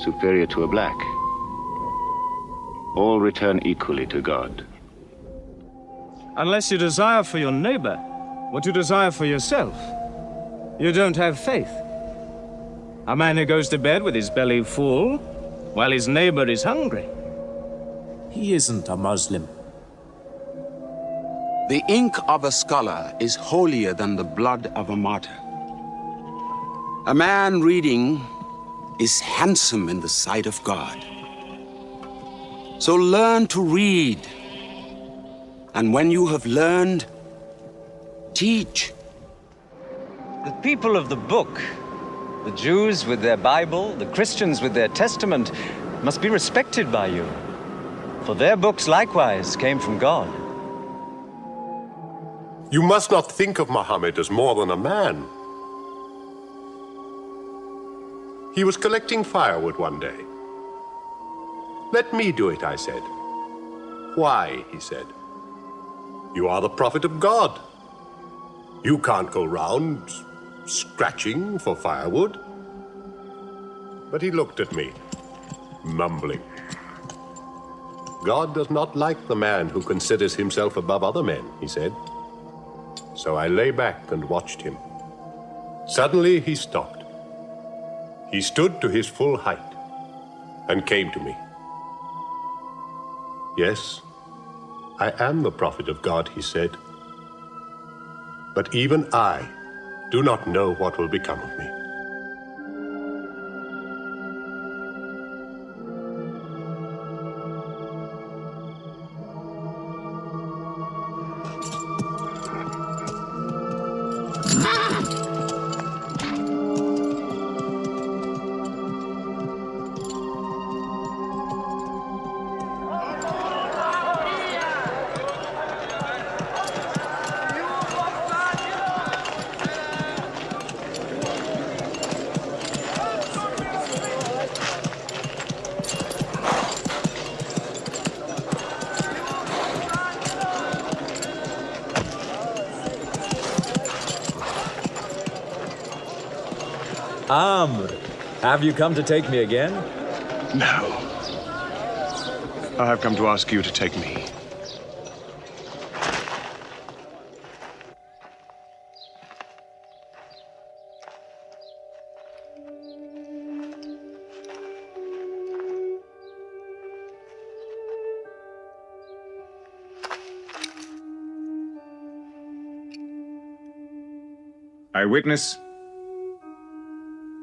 superior to a black. All return equally to God. Unless you desire for your neighbor what you desire for yourself, you don't have faith. A man who goes to bed with his belly full while his neighbor is hungry. He isn't a Muslim. The ink of a scholar is holier than the blood of a martyr. A man reading is handsome in the sight of God. So learn to read. And when you have learned, teach. The people of the book, the Jews with their Bible, the Christians with their Testament, must be respected by you. For their books likewise came from God. You must not think of Mohammed as more than a man. He was collecting firewood one day. Let me do it, I said. Why, he said. You are the prophet of God. You can't go round scratching for firewood. But he looked at me, mumbling. God does not like the man who considers himself above other men, he said. So I lay back and watched him. Suddenly he stopped. He stood to his full height and came to me. Yes, I am the prophet of God, he said. But even I do not know what will become of me. Amr, have you come to take me again? No. I have come to ask you to take me. I witness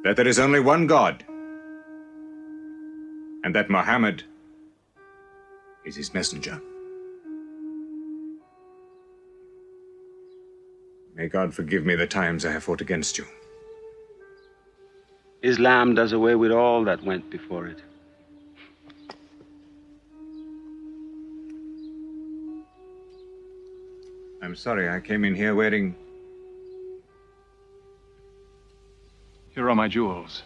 that there is only one God, and that Mohammed is his messenger. May God forgive me the times I have fought against you. Islam does away with all that went before it. I'm sorry, I came in here wearing... Here are my jewels.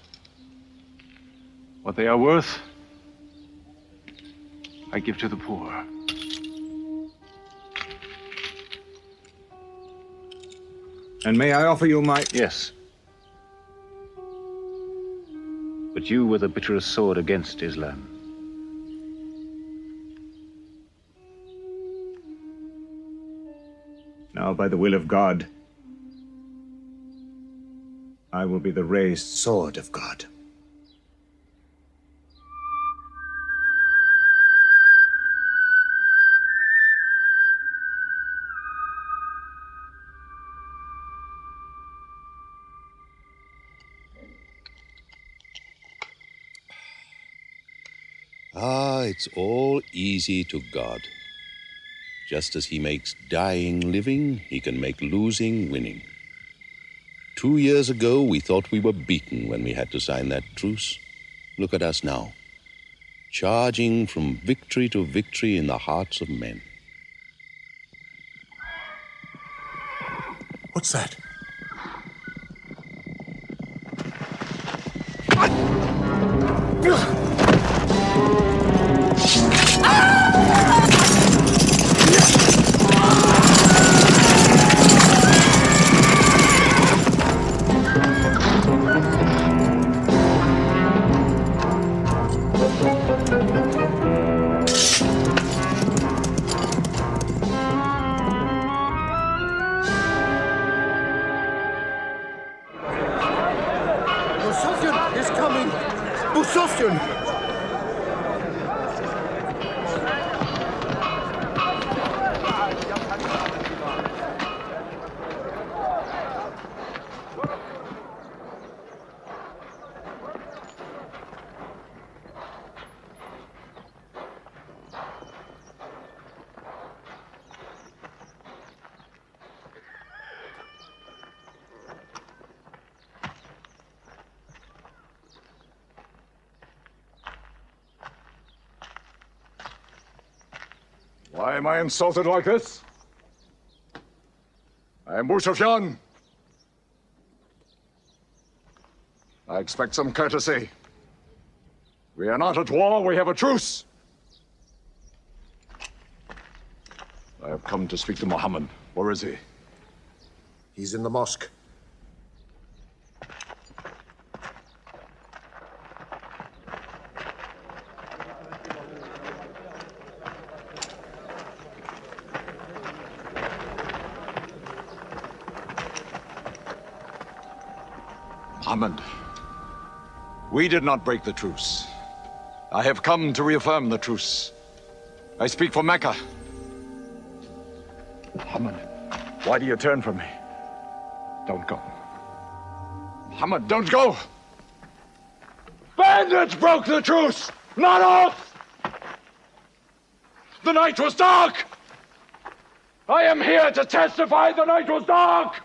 What they are worth, I give to the poor. And may I offer you my... Yes. But you were the bitterest sword against Islam. Now, by the will of God, I will be the raised sword of God. Ah, it's all easy to God. Just as he makes dying living, he can make losing winning. 2 years ago, we thought we were beaten when we had to sign that truce. Look at us now, charging from victory to victory in the hearts of men. What's that? Why am I insulted like this? I am Moustapha. I expect some courtesy. We are not at war, we have a truce. I have come to speak to Mohammed. Where is he? He's in the mosque. Mohammed, we did not break the truce. I have come to reaffirm the truce. I speak for Mecca. Mohammed, why do you turn from me? Don't go. Mohammed, don't go! Bandits broke the truce, not us! The night was dark! I am here to testify the night was dark!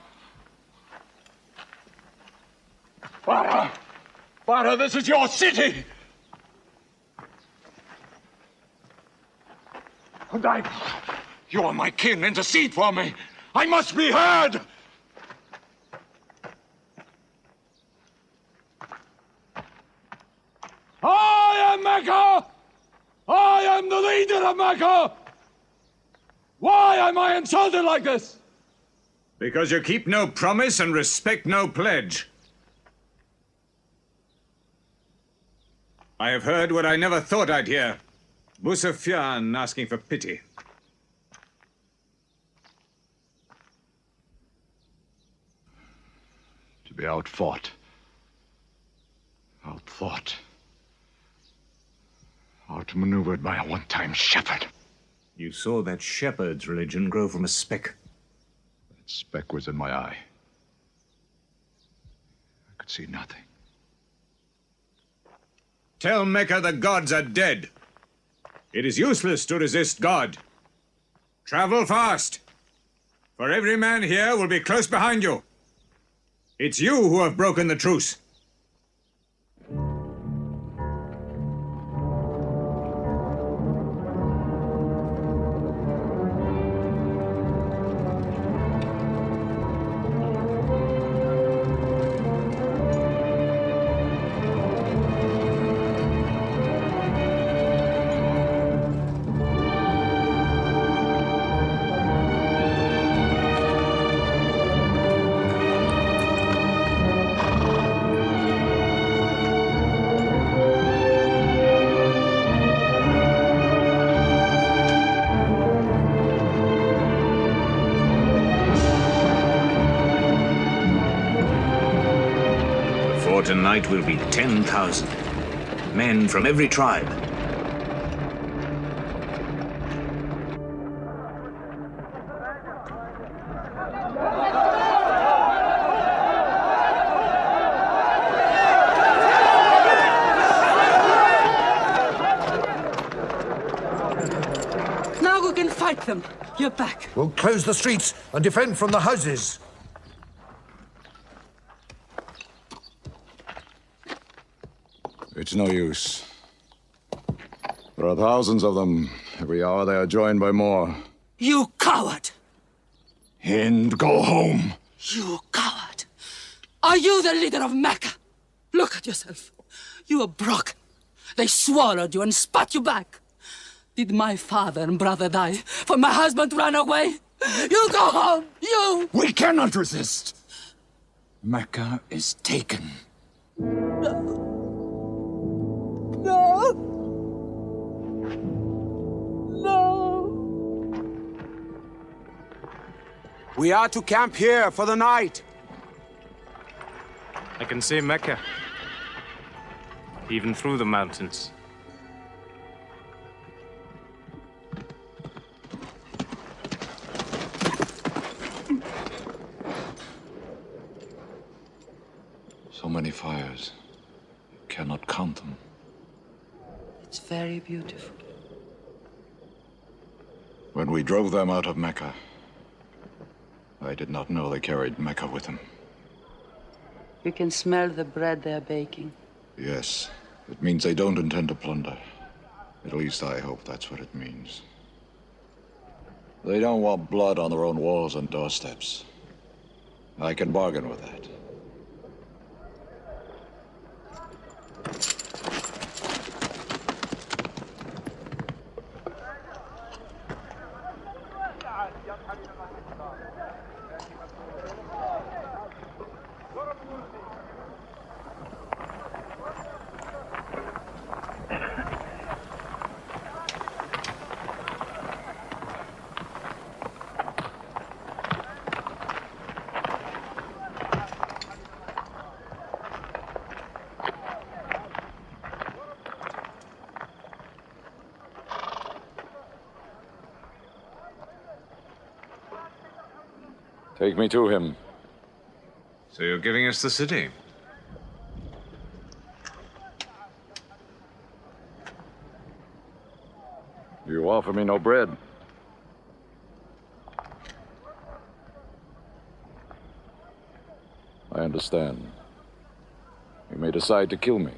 Father, this is your city! And you are my kin, intercede for me! I must be heard! I am Mecca! I am the leader of Mecca! Why am I insulted like this? Because you keep no promise and respect no pledge. I have heard what I never thought I'd hear. Moustapha asking for pity. To be outfought, outmaneuvered by a one-time shepherd. You saw that shepherd's religion grow from a speck. That speck was in my eye. I could see nothing. Tell Mecca the gods are dead. It is useless to resist God. Travel fast, for every man here will be close behind you. It's you who have broken the truce. tonight will be 10,000. Men from every tribe. Now we can fight them. You're back. We'll close the streets and defend from the houses. It's no use. There are thousands of them. Every hour they are joined by more. You coward! Hind, go home. You coward! Are you the leader of Mecca? Look at yourself. You are broken. They swallowed you and spat you back. Did my father and brother die for my husband ran away? You go home, you! We cannot resist. Mecca is taken. No. We are to camp here for the night. I can see Mecca, even through the mountains. So many fires. You cannot count them. It's very beautiful. When we drove them out of Mecca, I did not know they carried Mecca with them. You can smell the bread they're baking. Yes, it means they don't intend to plunder. At least I hope that's what it means. They don't want blood on their own walls and doorsteps. I can bargain with that. Take me to him. So you're giving us the city? You offer me no bread. I understand. You may decide to kill me.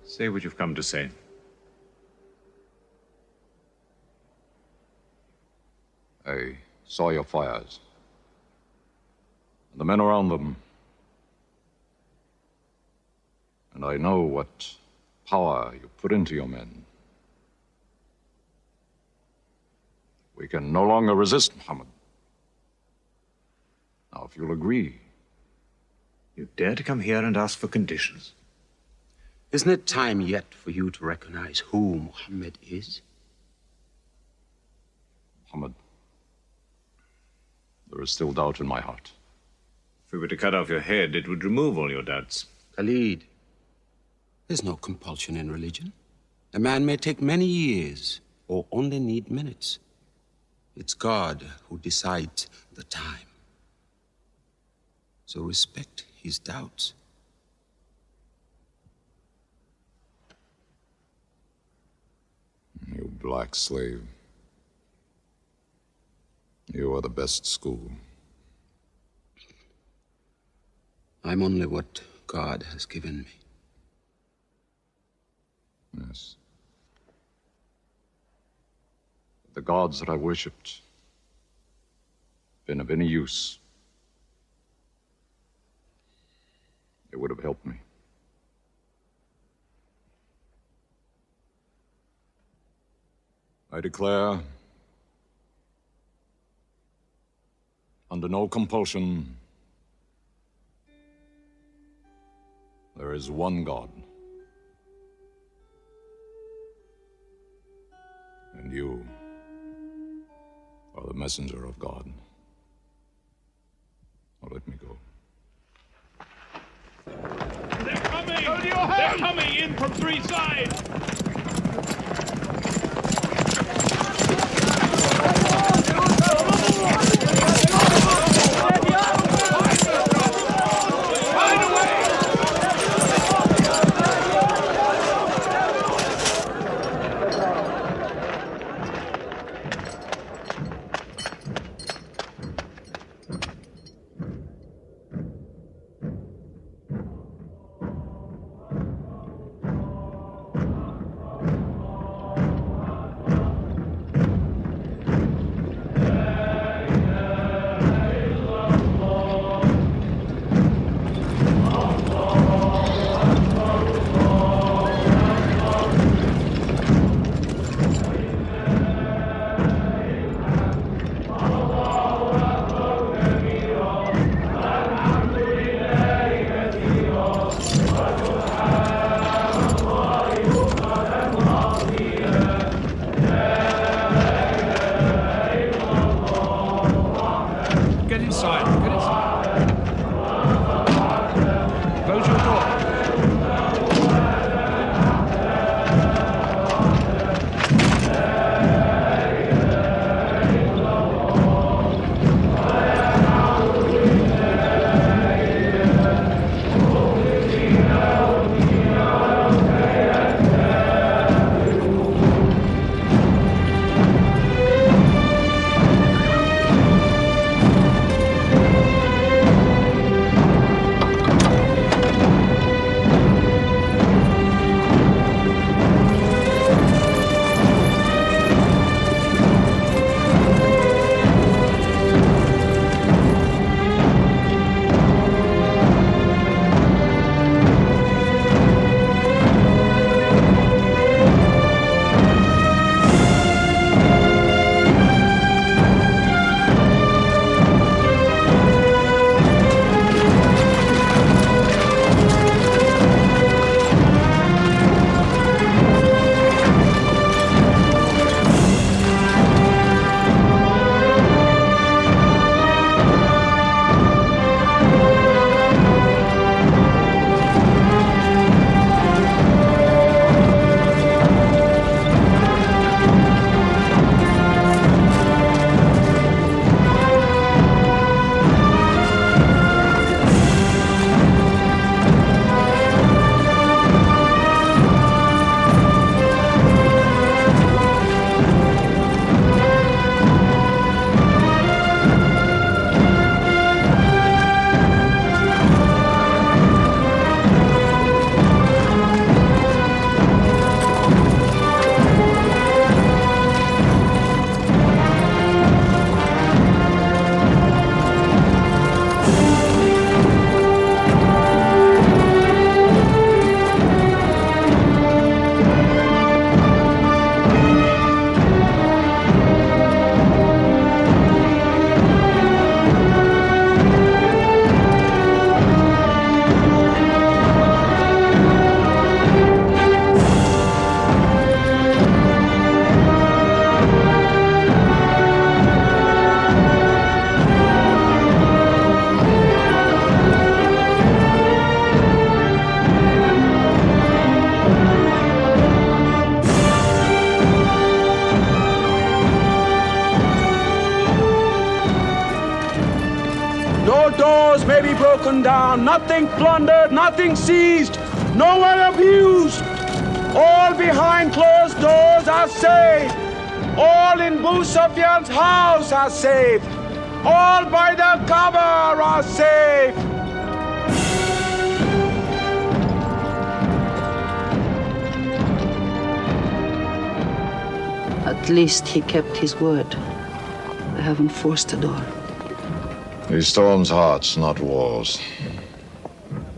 Say what you've come to say. I saw your fires. The men around them. And I know what power you put into your men. We can no longer resist Mohammed. Now, if you'll agree. You dare to come here and ask for conditions? Isn't it time yet for you to recognize who Mohammed is? Mohammed, there is still doubt in my heart. If we were to cut off your head, it would remove all your doubts. Khalid, there's no compulsion in religion. A man may take many years or only need minutes. It's God who decides the time. So respect his doubts. You black slave. You are the best school. I'm only what God has given me. Yes. The gods that I worshipped been of any use, it would have helped me. I declare, under no compulsion, there is one God. And you are the messenger of God. Now let me go. They're coming! Go to your house! They're coming in from three sides! may be broken down, nothing plundered, nothing seized, no one abused. All behind closed doors are safe. All in Abu Sufyan's house are safe. All by the cover are safe. At least he kept his word. I haven't forced the door. He storms hearts, not walls.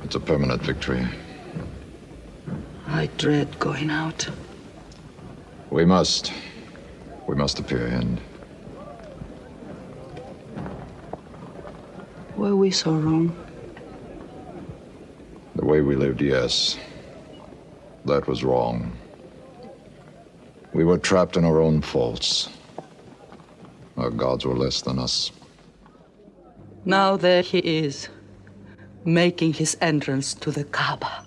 It's a permanent victory. I dread going out. We must appear in. Were we so wrong? The way we lived, yes. That was wrong. We were trapped in our own faults. Our gods were less than us. Now there he is, making his entrance to the Kaaba.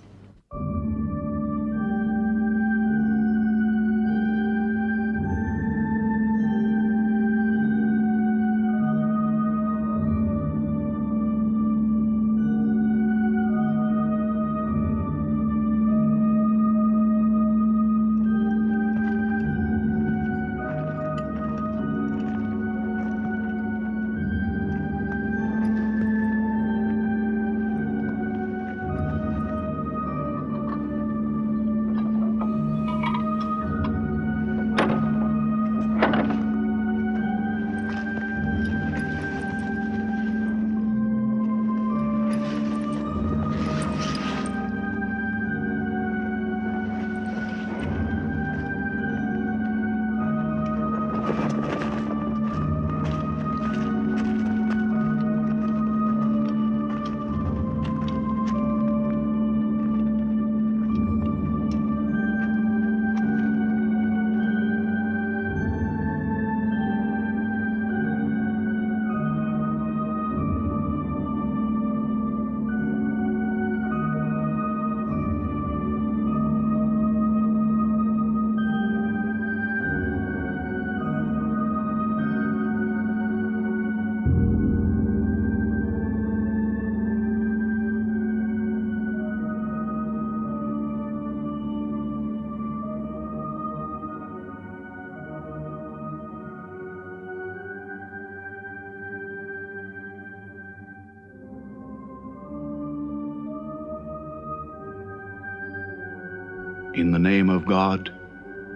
In the name of God,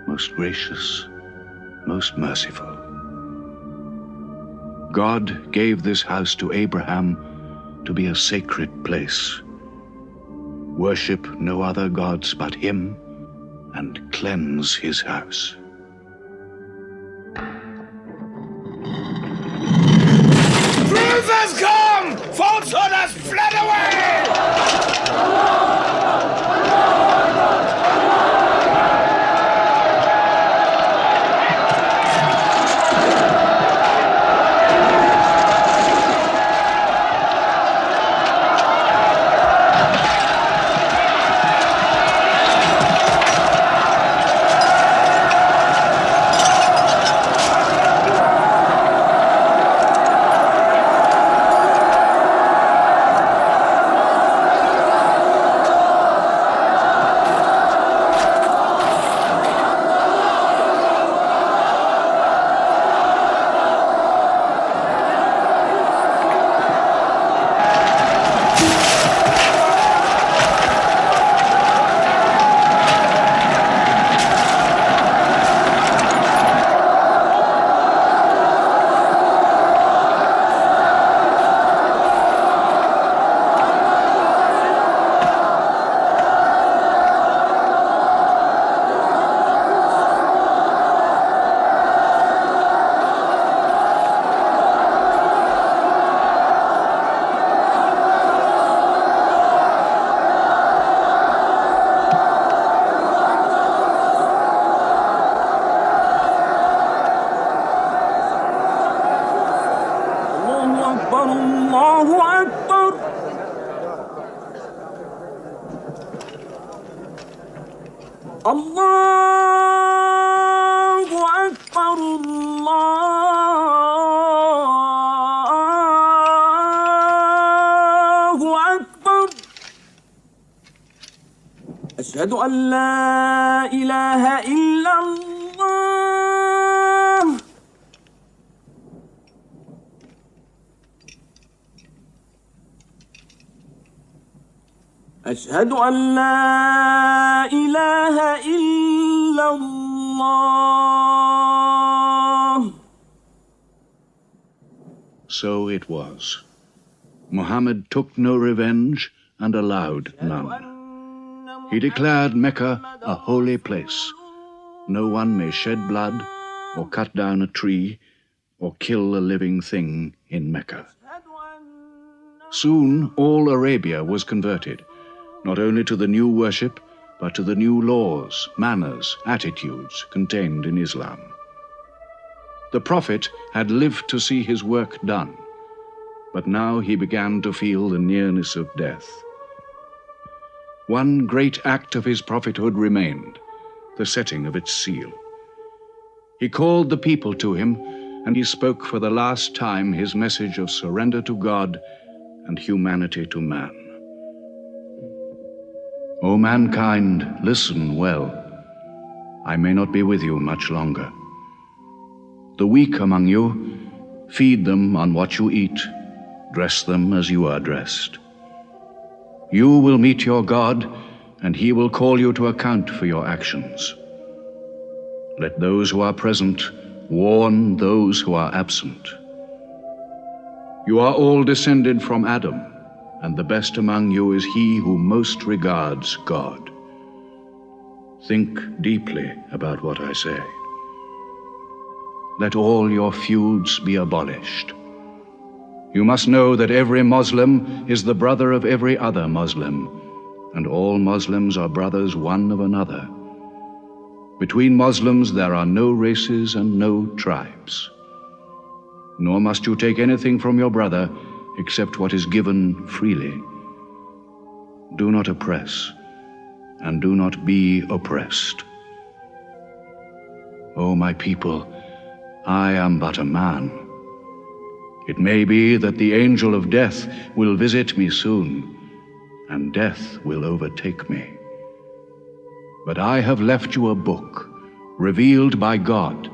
most gracious, most merciful. God gave this house to Abraham to be a sacred place. Worship no other gods but him, and cleanse his house. Truth has come! Falsehood has fled away! أشهد أن لا إله إلا الله أشهد أن لا إله إلا الله. So it was. Muhammad took no revenge and allowed none. He declared Mecca a holy place. No one may shed blood, or cut down a tree, or kill a living thing in Mecca. Soon all Arabia was converted, not only to the new worship, but to the new laws, manners, attitudes contained in Islam. The Prophet had lived to see his work done, but now he began to feel the nearness of death. One great act of his prophethood remained, the setting of its seal. He called the people to him, and he spoke for the last time his message of surrender to God and humanity to man. O mankind, listen well. I may not be with you much longer. The weak among you, feed them on what you eat, dress them as you are dressed. You will meet your God, and he will call you to account for your actions. Let those who are present warn those who are absent. You are all descended from Adam, and the best among you is he who most regards God. Think deeply about what I say. Let all your feuds be abolished. You must know that every Muslim is the brother of every other Muslim, and all Muslims are brothers one of another. Between Muslims there are no races and no tribes. Nor must you take anything from your brother except what is given freely. Do not oppress, and do not be oppressed. O my people, I am but a man. It may be that the angel of death will visit me soon, and death will overtake me. But I have left you a book, revealed by God,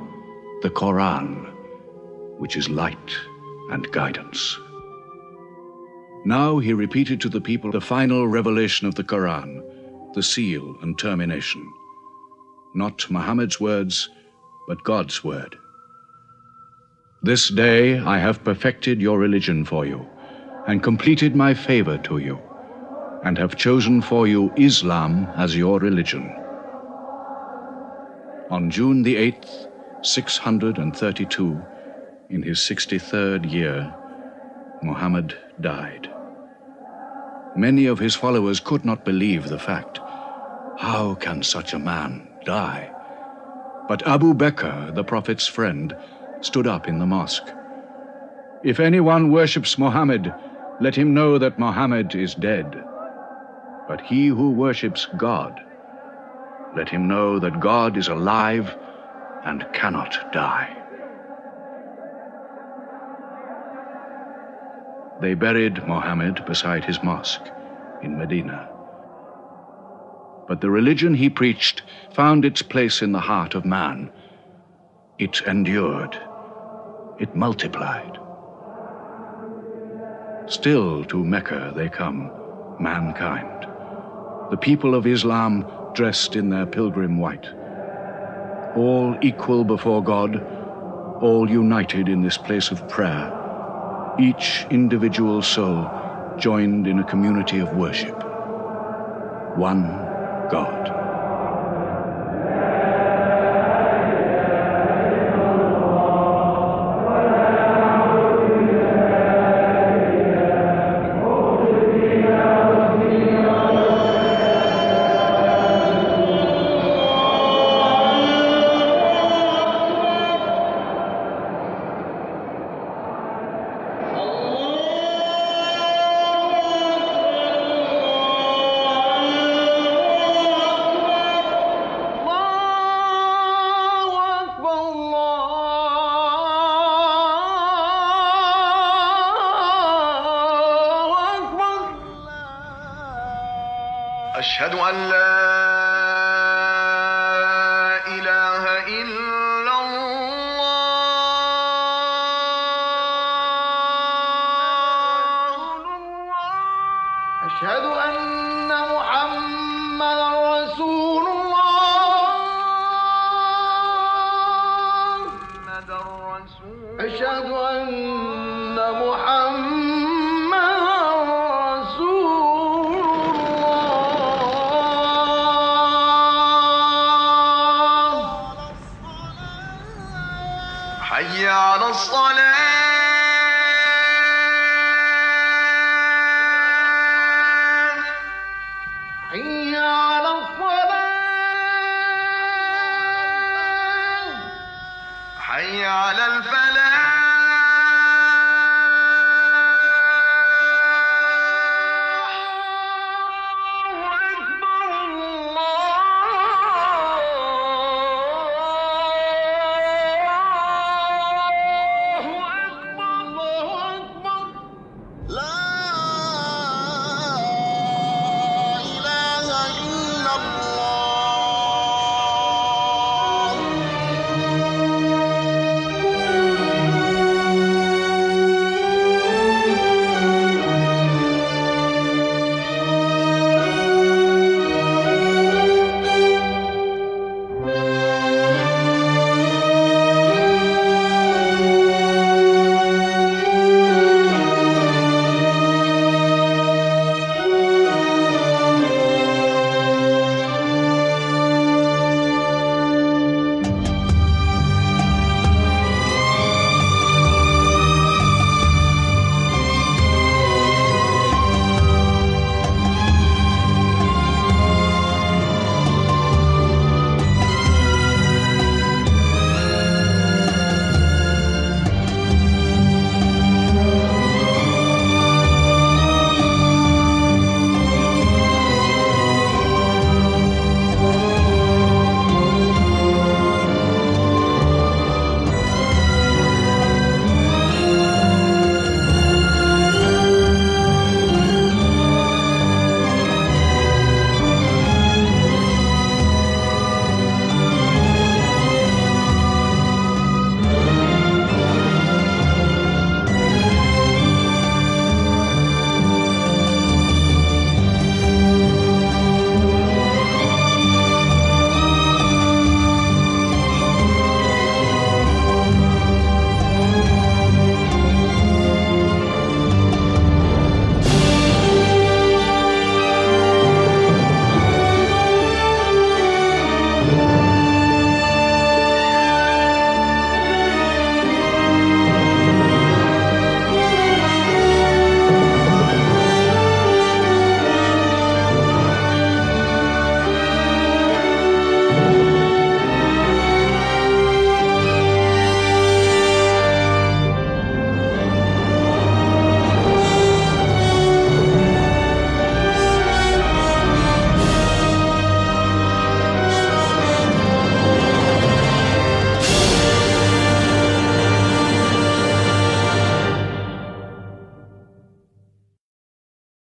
the Quran, which is light and guidance. Now he repeated to the people the final revelation of the Quran, the seal and termination. Not Muhammad's words, but God's word. This day I have perfected your religion for you, and completed my favor to you, and have chosen for you Islam as your religion. On June the 8th, 632, in his 63rd year, Muhammad died. Many of his followers could not believe the fact. How can such a man die? But Abu Bakr, the Prophet's friend, stood up in the mosque. If anyone worships Muhammad, let him know that Muhammad is dead. But he who worships God, let him know that God is alive and cannot die. They buried Muhammad beside his mosque in Medina. But the religion he preached found its place in the heart of man. It endured. It multiplied. Still to Mecca they come, mankind, the people of Islam dressed in their pilgrim white. All equal before God, all united in this place of prayer, each individual soul joined in a community of worship. One God. أشهد أن لا إله إلا الله أشهد أن محمدا رسول الله أشهد أن محمدا حي على الصلاة حي على الصلاة حي على الفلاح